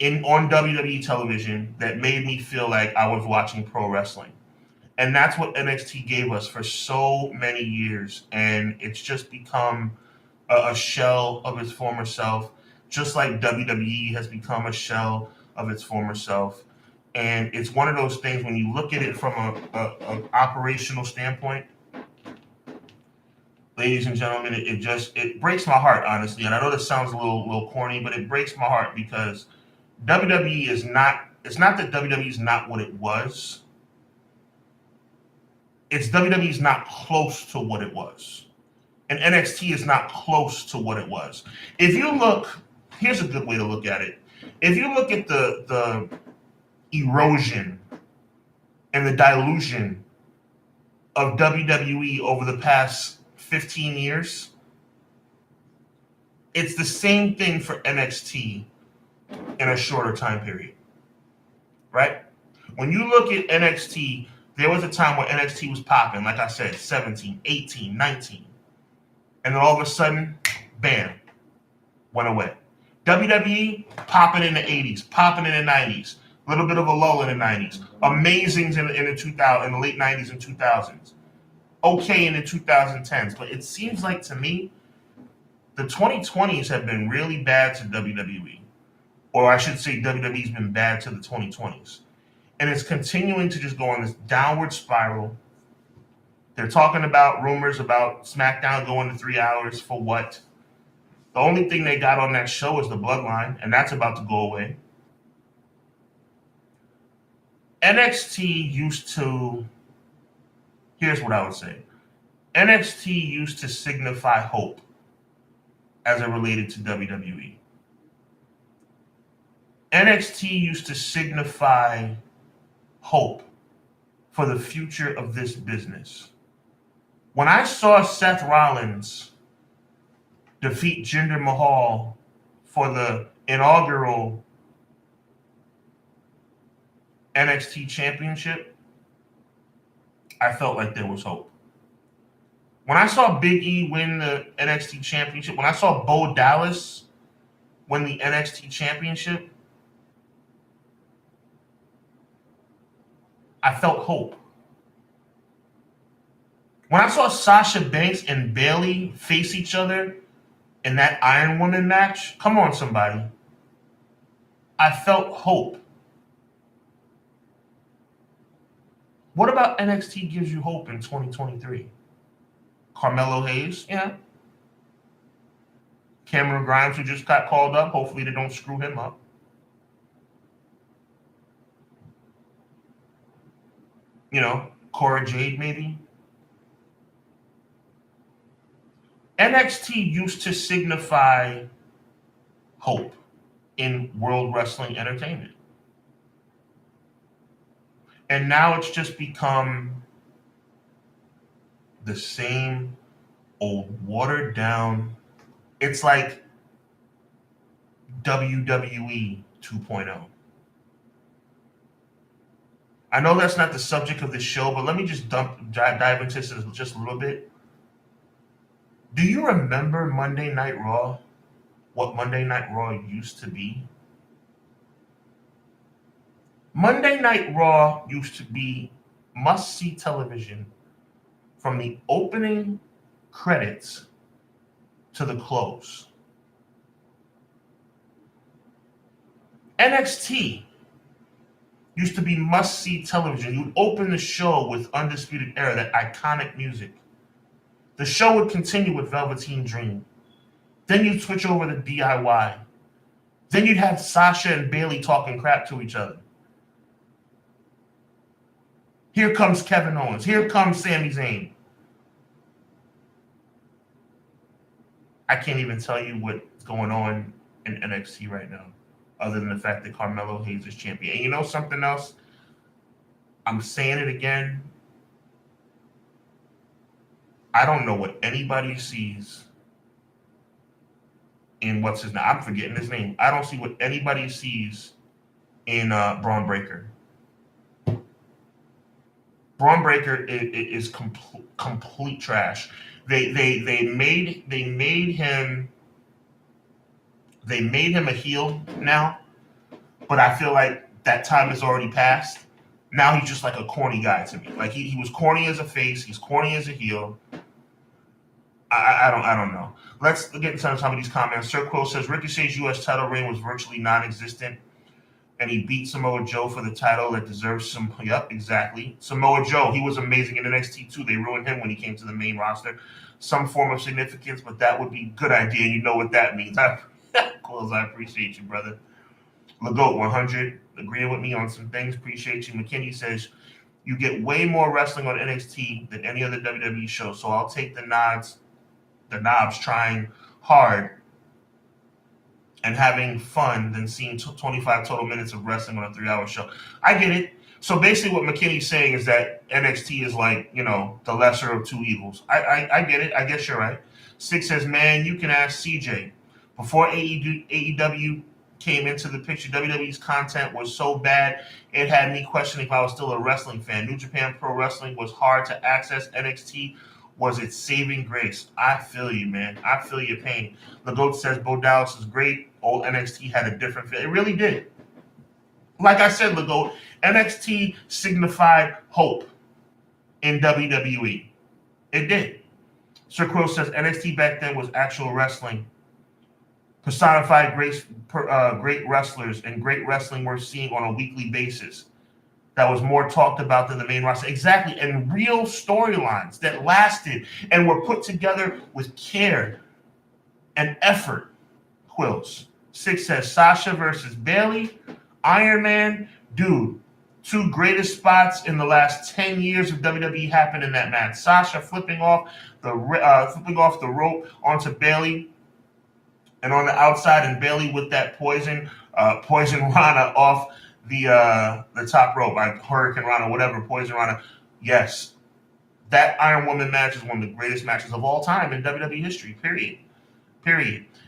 on WWE television that made me feel like I was watching pro wrestling. And that's what NXT gave us for so many years. And it's just become a shell of its former self, just like WWE has become a shell of its former self. And it's one of those things when you look at it from an operational standpoint, ladies and gentlemen, it breaks my heart, honestly. And I know this sounds a little corny, but it breaks my heart because WWE is not, it's not that WWE is not what it was. It's WWE's not close to what it was. And NXT is not close to what it was. If you look, here's a good way to look at it. If you look at the erosion and the dilution of WWE over the past 15 years, it's the same thing for NXT in a shorter time period, right? When you look at NXT, there was a time where NXT was popping, like I said, 17, 18, 19. And then all of a sudden, bam, went away. WWE, popping in the 80s, popping in the 90s, a little bit of a lull in the 90s. Amazings in the late 90s and 2000s. Okay in the 2010s. But it seems like to me, the 2020s have been really bad to WWE. Or I should say WWE's been bad to the 2020s. And it's continuing to just go on this downward spiral. They're talking about rumors about SmackDown going to 3 hours for what? The only thing they got on that show is the Bloodline, and that's about to go away. NXT used to, here's what I would say. NXT used to signify hope as it related to WWE. NXT used to signify hope for the future of this business. When I saw Seth Rollins defeat Jinder Mahal for the inaugural NXT championship, I felt like there was hope. When I saw Big E win the NXT championship, when I saw Bo Dallas win the NXT championship, I felt hope. When I saw Sasha Banks and Bayley face each other in that Iron Woman match, come on, somebody. I felt hope. What about NXT gives you hope in 2023? Carmelo Hayes, yeah. Cameron Grimes, who just got called up. Hopefully they don't screw him up. You know, Cora Jade, maybe. NXT used to signify hope in World Wrestling Entertainment. And now it's just become the same old watered down. It's like WWE 2.0. I know that's not the subject of the show, but let me just dive into this just a little bit. Do you remember Monday Night Raw? What Monday Night Raw used to be? Monday Night Raw used to be must-see television from the opening credits to the close. NXT used to be must-see television. You'd open the show with Undisputed Era, that iconic music. The show would continue with Velveteen Dream. Then you'd switch over to DIY. Then you'd have Sasha and Bayley talking crap to each other. Here comes Kevin Owens. Here comes Sami Zayn. I can't even tell you what's going on in NXT right now, other than the fact that Carmelo Hayes is champion. And you know something else? I'm saying it again. I don't know what anybody sees in what's his name. I'm forgetting his name. I don't see what anybody sees in Braun Breaker. Braun Breaker is complete trash. They made him a heel now, but I feel like that time has already passed. Now he's just like a corny guy to me. Like he was corny as a face, he's corny as a heel. I don't know. Let's get into some of these comments. Sir Quill says Ricochet's U.S. title reign was virtually non-existent, and he beat Samoa Joe for the title that deserves some. Yep, exactly. Samoa Joe, he was amazing in NXT too. They ruined him when he came to the main roster. Some form of significance, but that would be a good idea. You know what that means. Quills, I appreciate you, brother. Legoat 100, agreeing with me on some things. Appreciate you. McKinney says you get way more wrestling on NXT than any other WWE show, so I'll take the knobs trying hard and having fun than seeing 25 total minutes of wrestling on a 3-hour show. I get it. So basically what McKinney's saying is that NXT is like, the lesser of two evils. I get it. I guess you're right. Six says, man, you can ask CJ. Before AEW came into the picture, WWE's content was so bad, it had me questioning if I was still a wrestling fan. New Japan Pro Wrestling was hard to access. NXT was its saving grace. I feel you, man. I feel your pain. Legoat says Bo Dallas is great. Old NXT had a different feel. It really did. Like I said, Legoat, NXT signified hope in WWE. It did. Sir Quill says NXT back then was actual wrestling. Personified great wrestlers and great wrestling worth seeing on a weekly basis. That was more talked about than the main roster. Exactly. And real storylines that lasted and were put together with care and effort. Quills. Six says Sasha versus Bayley. Iron Man. Dude, two greatest spots in the last 10 years of WWE happened in that match. Sasha flipping off the rope onto Bayley, and on the outside, and Bayley with that poison Rana off the top rope, like Hurricane Rana, whatever, Poison Rana. Yes, that Iron Woman match is one of the greatest matches of all time in WWE history, period.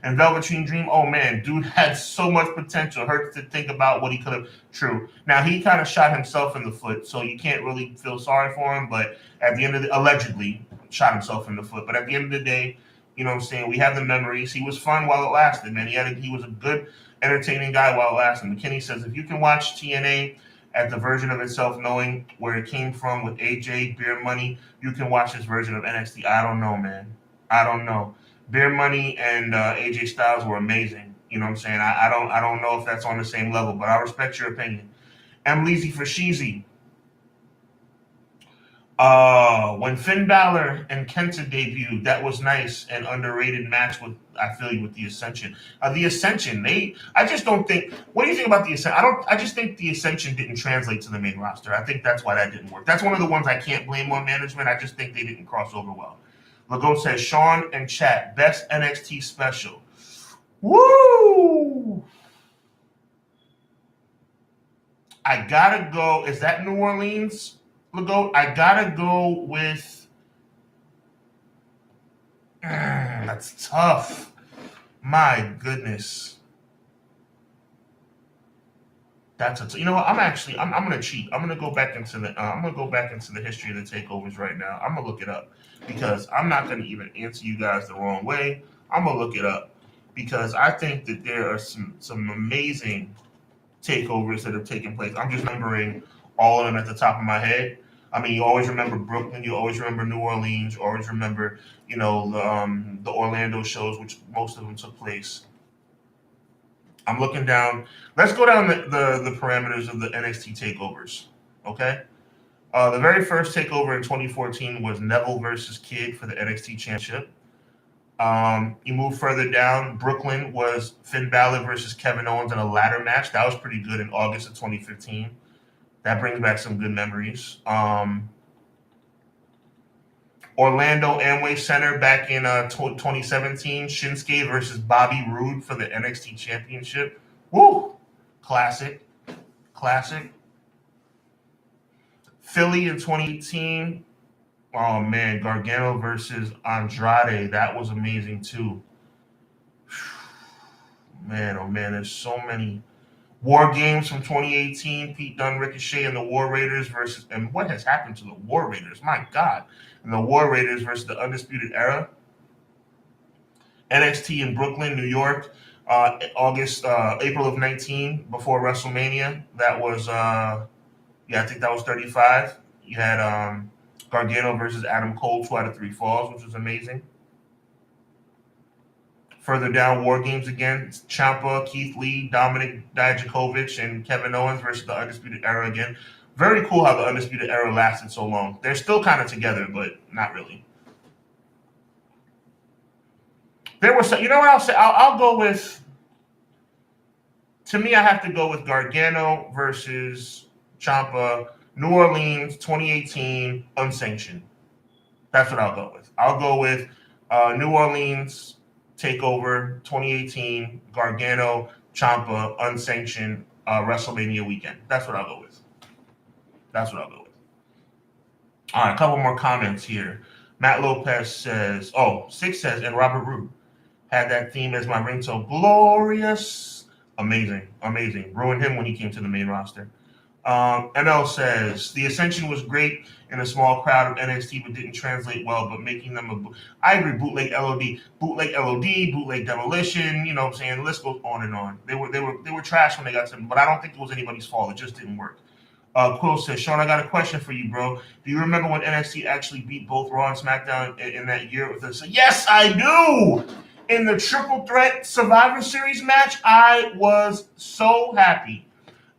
And Velveteen Dream, oh man, dude had so much potential. Hurts to think about what he could have. True. Now, he kind of shot himself in the foot, so you can't really feel sorry for him, but at the end of allegedly shot himself in the foot. But at the end of the day, you know what I'm saying, we have the memories. He was fun while it lasted, man. He was a good, entertaining guy while it lasted. McKinney says, if you can watch TNA at the version of itself, knowing where it came from with AJ, Beer Money, you can watch this version of NXT. I don't know, man. I don't know. Beer Money and AJ Styles were amazing. You know what I'm saying? I don't know if that's on the same level, but I respect your opinion. M. Leezy for Sheezy. When Finn Balor and Kenta debuted, that was nice and underrated match with the Ascension. The Ascension, I just don't think. What do you think about the Ascension? I just think the Ascension didn't translate to the main roster. I think that's why that didn't work. That's one of the ones I can't blame on management. I just think they didn't cross over well. Legault says Sean and Chat, best NXT special. Woo! I gotta go. Is that New Orleans? Legault? I gotta go with that's tough. My goodness. You know what? I'm gonna cheat. I'm gonna go back into the history of the takeovers right now. I'm gonna look it up because I'm not gonna even answer you guys the wrong way. I'm gonna look it up because I think that there are some amazing takeovers that have taken place. I'm just remembering all of them at the top of my head. I mean, you always remember Brooklyn, you always remember New Orleans, you always remember, the Orlando shows, which most of them took place. I'm looking down. Let's go down the parameters of the NXT takeovers. Okay. The very first takeover in 2014 was Neville versus Kidd for the NXT Championship. You move further down. Brooklyn was Finn Balor versus Kevin Owens in a ladder match. That was pretty good in August of 2015. That brings back some good memories. Orlando Amway Center back in 2017. Shinsuke versus Bobby Roode for the NXT Championship. Woo! Classic. Philly in 2018. Oh, man. Gargano versus Andrade. That was amazing, too. Man, oh, man. There's so many. War Games from 2018. Pete Dunne, Ricochet, and the War Raiders versus... And what has happened to the War Raiders? My God. And the War Raiders versus the Undisputed Era. NXT in Brooklyn, New York. April of 19, before WrestleMania. That was... I think that was 35. You had Gargano versus Adam Cole, 2 out of 3 falls, which was amazing. Further down, War Games again. Ciampa, Keith Lee, Dominic Dijakovic, and Kevin Owens versus the Undisputed Era again. Very cool how the Undisputed Era lasted so long. They're still kind of together, but not really. There was some, you know what I'll say? I'll go with... To me, I have to go with Gargano versus Ciampa, New Orleans, 2018, unsanctioned. That's what I'll go with. I'll go with New Orleans TakeOver 2018, Gargano, Ciampa, unsanctioned WrestleMania weekend. That's what I'll go with. All right, a couple more comments here. Matt Lopez says, Six says, and Robert Roode had that theme as my ringtone. Glorious. Amazing. Ruined him when he came to the main roster. ML says, the Ascension was great in a small crowd of NXT, but didn't translate well, but making them I agree, bootleg LOD, bootleg Demolition, you know what I'm saying? The list goes on and on. They were trash when they got to them, but I don't think it was anybody's fault. It just didn't work. Quill says, Sean, I got a question for you, bro. Do you remember when NXT actually beat both Raw and SmackDown in that year with us? Yes, I do! In the Triple Threat Survivor Series match, I was so happy.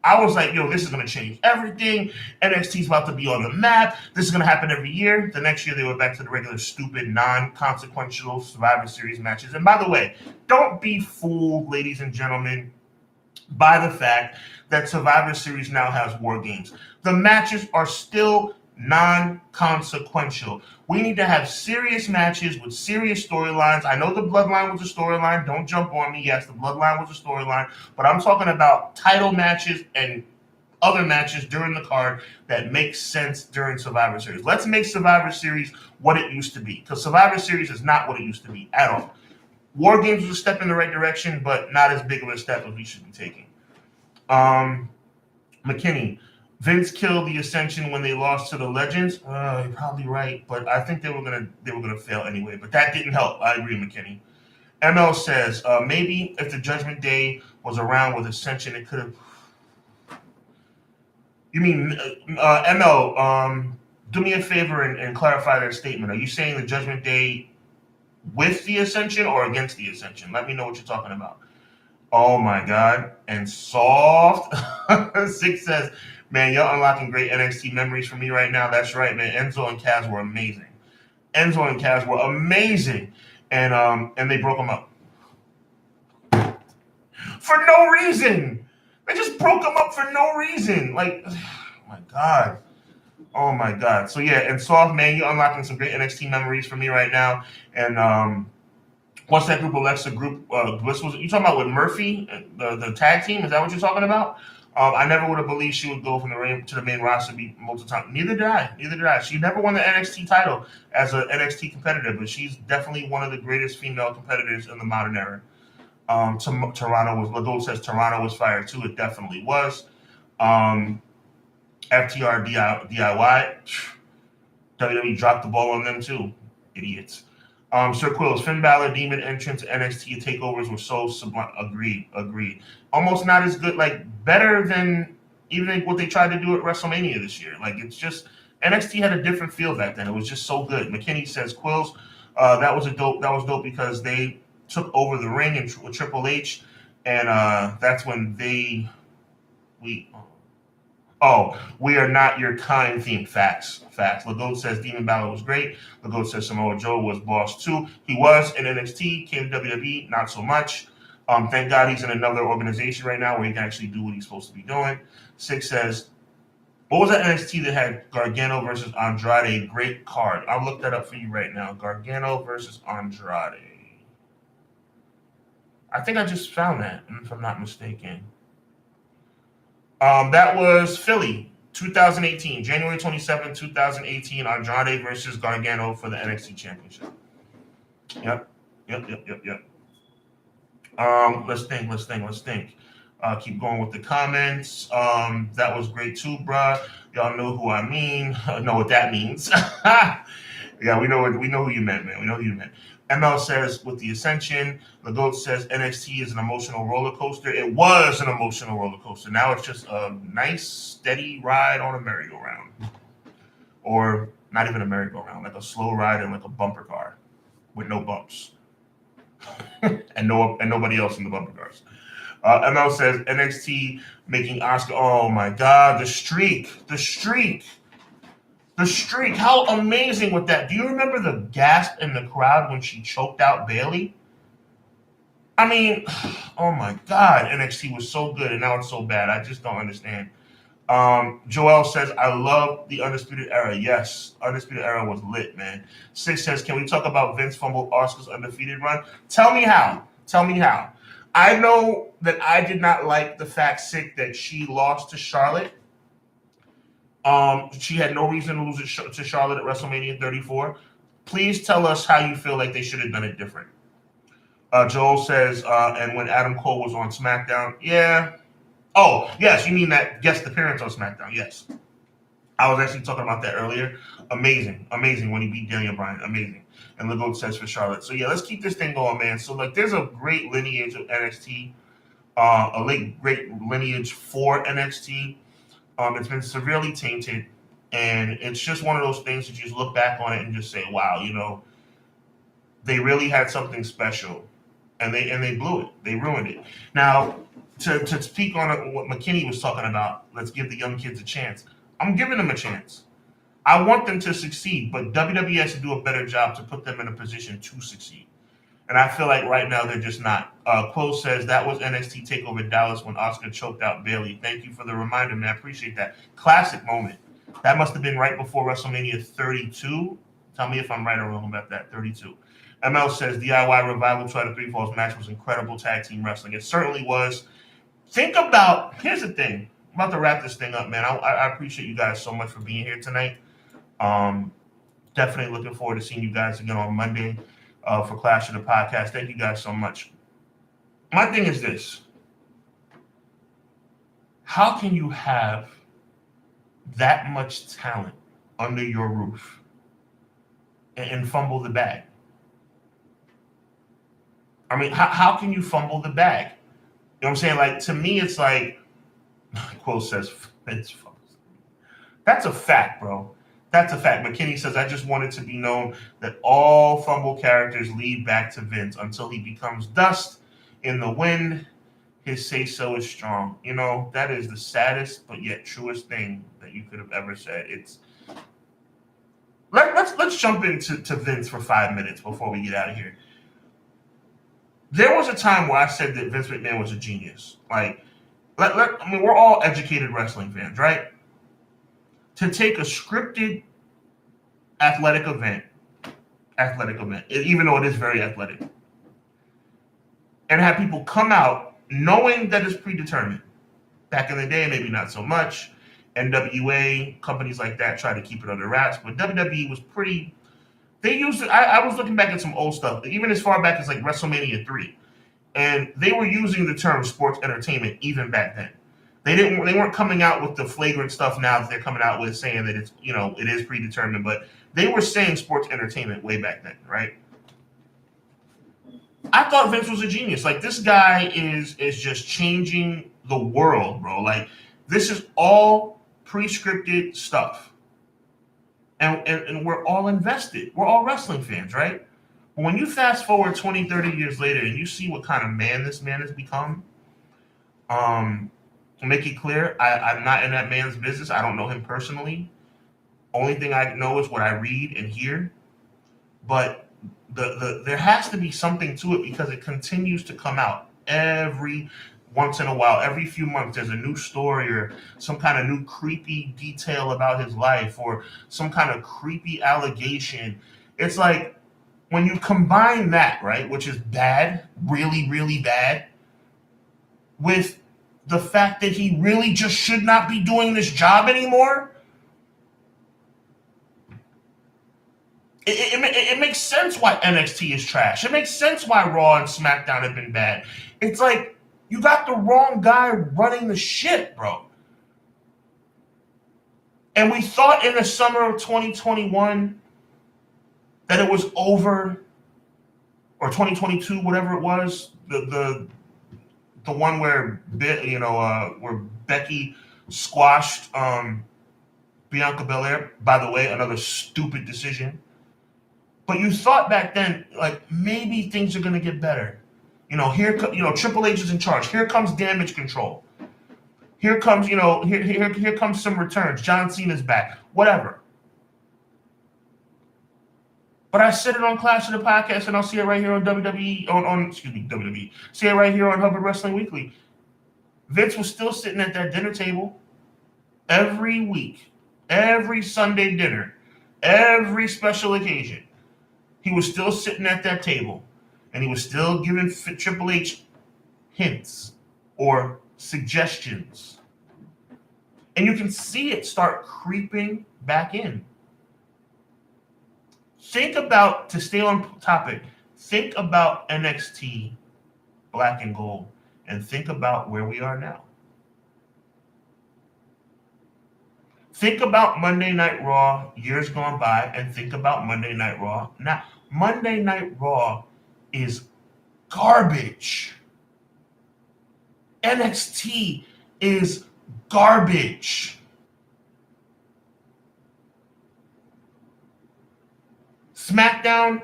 I was like, this is going to change everything. NXT's about to be on the map. This is going to happen every year. The next year, they were back to the regular, stupid, non-consequential Survivor Series matches. And by the way, don't be fooled, ladies and gentlemen, by the fact that Survivor Series now has War Games. The matches are still non-consequential. We need to have serious matches with serious storylines. I know the Bloodline was a storyline. Don't jump on me. Yes, the Bloodline was a storyline. But I'm talking about title matches and other matches during the card that make sense during Survivor Series. Let's make Survivor Series what it used to be. Because Survivor Series is not what it used to be at all. War Games was a step in the right direction, but not as big of a step as we should be taking. McKinney. Vince killed the Ascension when they lost to the Legends. You're probably right, but I think they were gonna fail anyway. But that didn't help. I agree, McKinney. ML says maybe if the Judgment Day was around with Ascension, it could have. You mean ML? Do me a favor and clarify that statement. Are you saying the Judgment Day with the Ascension or against the Ascension? Let me know what you're talking about. Oh my God! And soft. Six says, man, y'all unlocking great NXT memories for me right now. That's right, man. Enzo and Kaz were amazing. And they broke them up for no reason. They just broke them up for no reason. Like, oh my God. So yeah, and soft, man, you're unlocking some great NXT memories for me right now. And what's that group, Alexa group? You talking about with Murphy, the tag team? Is that what you're talking about? I never would have believed she would go from the ring to the main roster multiple times. Neither did I. She never won the NXT title as an NXT competitor, but she's definitely one of the greatest female competitors in the modern era. Legault says Toronto was fired too. It definitely was. FTR DIY. WWE dropped the ball on them too. Idiots. Sir Quills, Finn Balor, Demon entrance, NXT takeovers were so sublime. Agreed. Almost not as good, like better than even what they tried to do at WrestleMania this year. Like it's just NXT had a different feel back then. It was just so good. McKinney says Quills, that was dope because they took over the ring with Triple H, and that's when we are not your kind theme. Facts. Legault says Demon Balor was great. Legault says Samoa Joe was boss too. He was in NXT, came to WWE, not so much. Thank God he's in another organization right now where he can actually do what he's supposed to be doing. Six says, what was that NXT that had Gargano versus Andrade? Great card. I'll look that up for you right now. Gargano versus Andrade. I think I just found that, if I'm not mistaken. That was Philly, 2018, January 27, 2018, Andrade versus Gargano for the NXT Championship. Yep. Let's think. Keep going with the comments. That was great too, bruh. Y'all know who I mean. Know what that means. Yeah, we know who you meant, man. We know who you meant. ML says with the Ascension, Legault says NXT is an emotional roller coaster. It was an emotional roller coaster. Now it's just a nice, steady ride on a merry-go-round. Or not even a merry-go-round, like a slow ride in like a bumper car with no bumps. and nobody else in the bumper cars. ML says NXT making Asuka. Oh my God, the streak. How amazing was that? Do you remember the gasp in the crowd when she choked out Bayley? I mean, oh my God, NXT was so good and now it's so bad. I just don't understand. Joel says, I love the Undisputed Era. Yes, Undisputed Era was lit, man. Six says, can we talk about Vince fumbled Asuka's undefeated run? Tell me how. I know that I did not like the fact, Sick, that she lost to Charlotte. She had no reason to lose to Charlotte at WrestleMania 34. Please tell us how you feel like they should have done it different. Joel says, and when Adam Cole was on SmackDown, yeah. Oh, yes, you mean that guest appearance on SmackDown, yes. I was actually talking about that earlier. Amazing when he beat Daniel Bryan. Amazing. And Legault says for Charlotte. So, yeah, let's keep this thing going, man. So, like, there's a great lineage of NXT, great lineage for NXT. It's been severely tainted, and it's just one of those things that you just look back on it and just say, wow, you know, they really had something special, and they blew it. They ruined it. Now, to speak on what McKinney was talking about, let's give the young kids a chance. I'm giving them a chance. I want them to succeed, but WWE has to do a better job to put them in a position to succeed. And I feel like right now they're just not. Quo says that was NXT TakeOver Dallas when Asuka choked out Bayley. Thank you for the reminder, man. I appreciate that. Classic moment. That must have been right before WrestleMania 32. Tell me if I'm right or wrong about that. 32. ML says DIY Revival Try to Three Falls match was incredible tag team wrestling. It certainly was. Here's the thing. I'm about to wrap this thing up, man. I appreciate you guys so much for being here tonight. Definitely looking forward to seeing you guys again on Monday. For Clash of the Podcast. Thank you guys so much. My thing is this. How can you have that much talent under your roof and fumble the bag? I mean, how can you fumble the bag? You know what I'm saying? Like, to me, it's like, quote says, that's a fact, bro. That's a fact. McKinney says, I just want it to be known that all fumble characters lead back to Vince until he becomes dust in the wind. His say-so is strong. You know, that is the saddest but yet truest thing that you could have ever said. Let's jump into Vince for 5 minutes before we get out of here. There was a time where I said that Vince McMahon was a genius. Like, we're all educated wrestling fans, right? To take a scripted athletic event, even though it is very athletic, and have people come out knowing that it's predetermined, Back in the day, maybe not so much. NWA, companies like that try to keep it under wraps, but WWE was pretty. They used it. I was looking back at some old stuff, even as far back as like WrestleMania 3, and they were using the term sports entertainment even back then. They weren't coming out with the flagrant stuff now that they're coming out with, saying that it's, it is predetermined, but they were saying sports entertainment way back then, right? I thought Vince was a genius. Like, this guy is just changing the world, bro. Like, this is all pre-scripted stuff. And we're all invested. We're all wrestling fans, right? But when you fast forward 20, 30 years later and you see what kind of man this man has become, to make it clear, I'm not in that man's business. I don't know him personally. Only thing I know is what I read and hear. But there has to be something to it, because it continues to come out every once in a while. Every few months, there's a new story or some kind of new creepy detail about his life or some kind of creepy allegation. It's like, when you combine that, right, which is bad, really, really bad, with the fact that he really just should not be doing this job anymore, it makes sense why NXT is trash. It makes sense why Raw and SmackDown have been bad. It's like, you got the wrong guy running the shit, bro. And we thought in the summer of 2021 that it was over, or 2022, whatever it was, the one where where Becky squashed Bianca Belair. By the way, another stupid decision. But you thought back then, like, maybe things are going to get better. Here Triple H is in charge. Here comes Damage Control. Here comes here comes some returns. John Cena's back. Whatever. But I said it on Clash of the Podcast, and I'll see it right here on WWE. See it right here on Hubbard Wrestling Weekly. Vince was still sitting at that dinner table every week, every Sunday dinner, every special occasion. He was still sitting at that table, and he was still giving Triple H hints or suggestions. And you can see it start creeping back in. To stay on topic, think about NXT Black and Gold, and think about where we are now. Think about Monday Night Raw years gone by, and think about Monday Night Raw now. Monday Night Raw is garbage. NXT is garbage. SmackDown,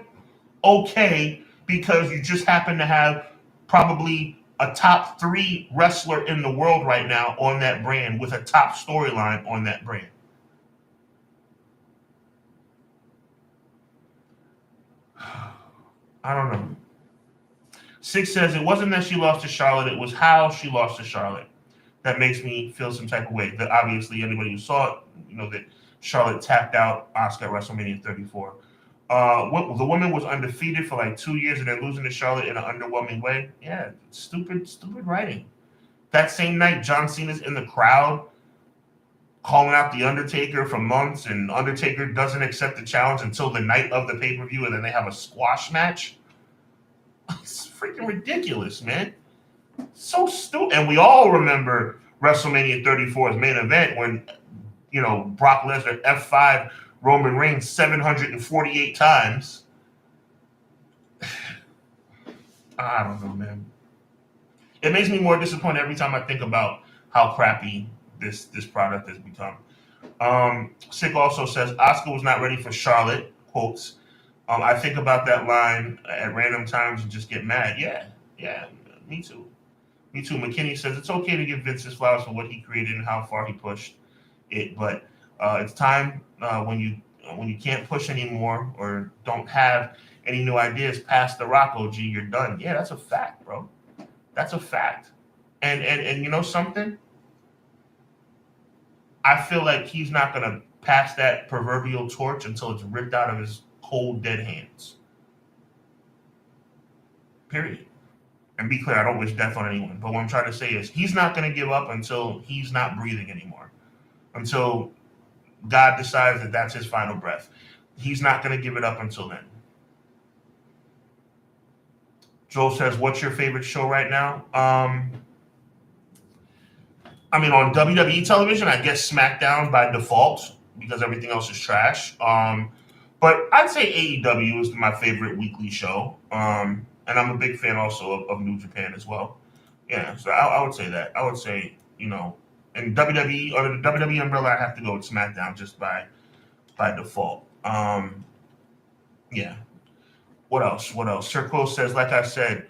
okay, because you just happen to have probably a top 3 wrestler in the world right now on that brand with a top storyline on that brand. I don't know. Six says it wasn't that she lost to Charlotte, it was how she lost to Charlotte. That makes me feel some type of way. That obviously anybody who saw it, that Charlotte tapped out Asuka at WrestleMania 34. The woman was undefeated for like 2 years and then losing to Charlotte in an underwhelming way. Yeah, stupid writing. That same night, John Cena's in the crowd calling out The Undertaker for months, and Undertaker doesn't accept the challenge until the night of the pay-per-view, and then they have a squash match. It's freaking ridiculous, man. So stupid. And we all remember WrestleMania 34's main event when, Brock Lesnar F5 Roman Reigns 748 times. I don't know, man. It makes me more disappointed every time I think about how crappy this product has become. Sick also says, Asuka was not ready for Charlotte, quotes. I think about that line at random times and just get mad. Yeah, me too. McKinney says, it's okay to give Vince his flowers for what he created and how far he pushed it, but it's time when you can't push anymore or don't have any new ideas past the Rock OG, you're done. Yeah, that's a fact, bro. That's a fact. And you know something? I feel like he's not going to pass that proverbial torch until it's ripped out of his cold, dead hands. Period. And be clear, I don't wish death on anyone. But what I'm trying to say is he's not going to give up until he's not breathing anymore. Until God decides that that's his final breath. He's not going to give it up until then. Joel says, what's your favorite show right now? I mean, on WWE television, I guess SmackDown by default because everything else is trash. But I'd say AEW is my favorite weekly show. And I'm a big fan also of New Japan as well. Yeah, so I would say that. I would say, and WWE, or the WWE umbrella, I have to go with SmackDown just by default. Yeah. What else? Sir Quill says, like I said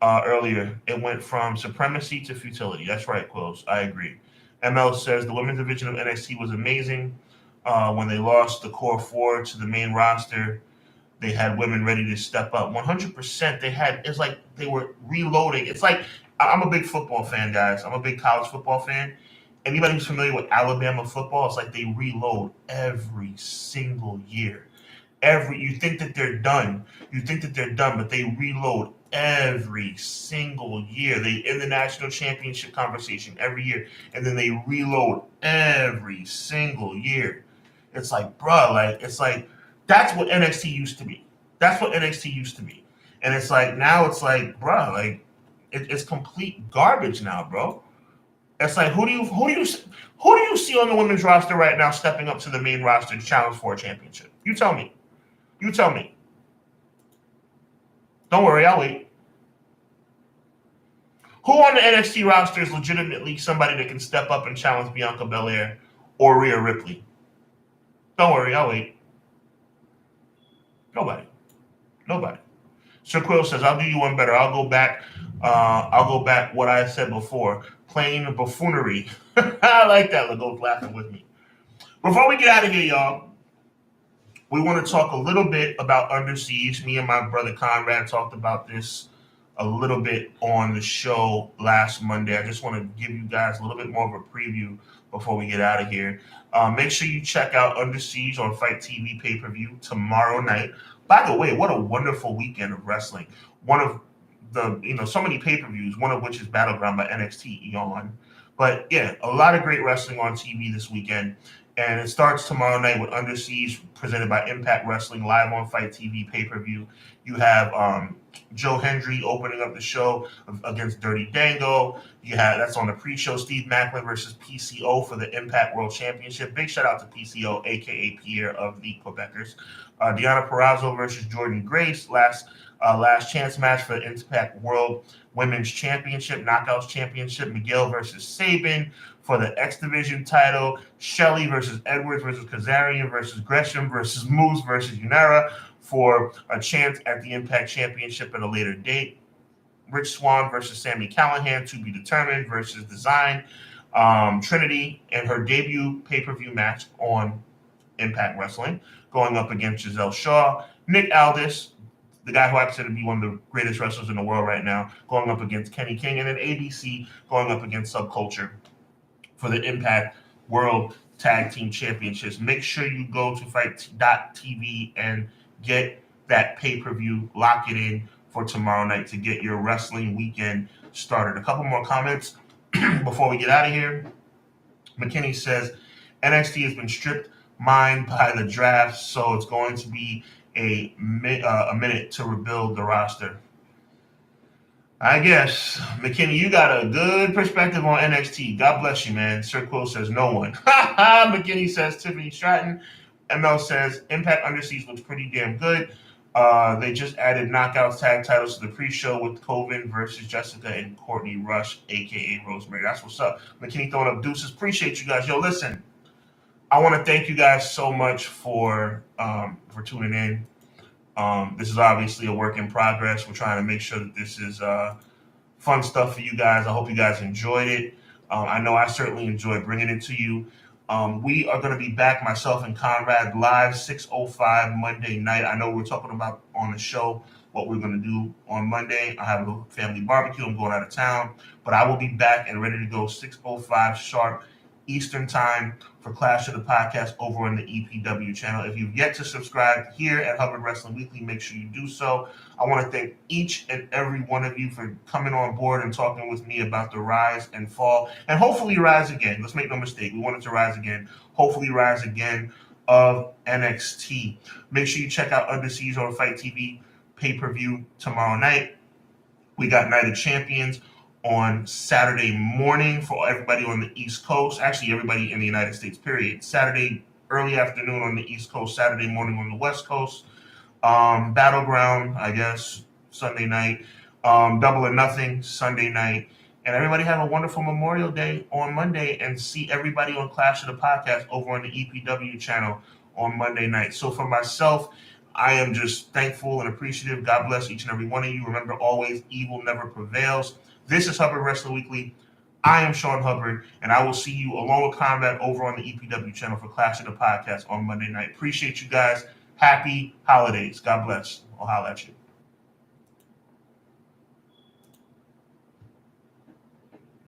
earlier, it went from supremacy to futility. That's right, Quills. I agree. ML says the women's division of NXT was amazing. When they lost the core four to the main roster, they had women ready to step up. 100%. It's like they were reloading. It's like, I'm a big football fan, guys. I'm a big college football fan. Anybody who's familiar with Alabama football, it's like they reload every single year. You think that they're done. But they reload every single year. They in the national championship conversation every year, and then they reload every single year. It's like, bruh, it's like that's what NXT used to be. And it's like now it's like, bruh, it's complete garbage now, bro. It's like who do you see on the women's roster right now stepping up to the main roster to challenge for a championship? You tell me. Don't worry, I'll wait. Who on the NXT roster is legitimately somebody that can step up and challenge Bianca Belair or Rhea Ripley? Don't worry, I'll wait. Nobody. Sir Quill says, I'll do you one better. I'll go back what I said before. Plain buffoonery. I like that. Lego's laughing with me. Before we get out of here, y'all, we want to talk a little bit about Under Siege. Me and my brother Conrad talked about this a little bit on the show last Monday. I just want to give you guys a little bit more of a preview before we get out of here. Make sure you check out Under Siege on Fight TV pay-per-view tomorrow night. By the way, what a wonderful weekend of wrestling. One of the, so many pay-per-views, one of which is Battleground by NXT Eon. But yeah, a lot of great wrestling on TV this weekend. And it starts tomorrow night with Under Siege, presented by Impact Wrestling, live on Fight TV pay-per-view. You have Joe Hendry opening up the show against Dirty Dango. That's on the pre-show, Steve Macklin versus PCO for the Impact World Championship. Big shout out to PCO, a.k.a. Pierre of the Quebecers. Deonna Purrazzo versus Jordan Grace, last chance match for the Impact World Women's Championship, Knockouts Championship. Miguel versus Sabin for the X Division title. Shelley versus Edwards versus Kazarian versus Gresham versus Moose versus Unera for a chance at the Impact Championship at a later date. Rich Swann versus Sami Callihan, to be determined, versus Design. Trinity and her debut pay-per-view match on Impact Wrestling, going up against Giselle Shaw. Nick Aldis, the guy who I consider to be one of the greatest wrestlers in the world right now, going up against Kenny King. And then ABC going up against Subculture for the Impact World Tag Team Championships. Make sure you go to fight.tv and get that pay-per-view. Lock it in for tomorrow night to get your wrestling weekend started. A couple more comments before we get out of here. McKinney says, NXT has been stripped mined by the draft, so it's going to be a minute to rebuild the roster. I guess, McKinney, you got a good perspective on NXT. God bless you, man. Sir Quill says no one. McKinney says Tiffany Stratton. ML says Impact Under Siege looks pretty damn good. They just added Knockouts tag titles to the pre-show with Coven versus Jessica and Courtney Rush, a.k.a. Rosemary. That's what's up. McKinney throwing up deuces. Appreciate you guys. Yo, listen, I want to thank you guys so much for tuning in. This is obviously a work in progress. We're trying to make sure that this is fun stuff for you guys. I hope you guys enjoyed it. I know I certainly enjoyed bringing it to you. We are going to be back, myself and Conrad, live 6:05 Monday night. I know we're talking about on the show what we're going to do on Monday. I have a family barbecue. I'm going out of town. But I will be back and ready to go 6:05 sharp Eastern Time for Clash of the Podcast over on the EPW channel. If you've yet to subscribe here at Hubbard Wrestling Weekly, make sure you do so. I want to thank each and every one of you for coming on board and talking with me about the rise and fall, and hopefully rise again. Let's make no mistake. We want it to rise again. Hopefully rise again of NXT. Make sure you check out Under Siege on Fight TV pay-per-view tomorrow night. We got Night of Champions on Saturday morning for everybody on the East Coast. Actually, everybody in the United States, period. Saturday early afternoon on the East Coast, Saturday morning on the West Coast. Battleground, I guess, Sunday night. Double or Nothing, Sunday night. And everybody have a wonderful Memorial Day on Monday, and see everybody on Clash of the Podcast over on the EPW channel on Monday night. So for myself, I am just thankful and appreciative. God bless each and every one of you. Remember, always, evil never prevails. This is Hubbard Wrestling Weekly. I am Sean Hubbard, and I will see you along with Combat over on the EPW channel for Clash of the Podcast on Monday night. Appreciate you guys. Happy holidays. God bless. I'll holler at you.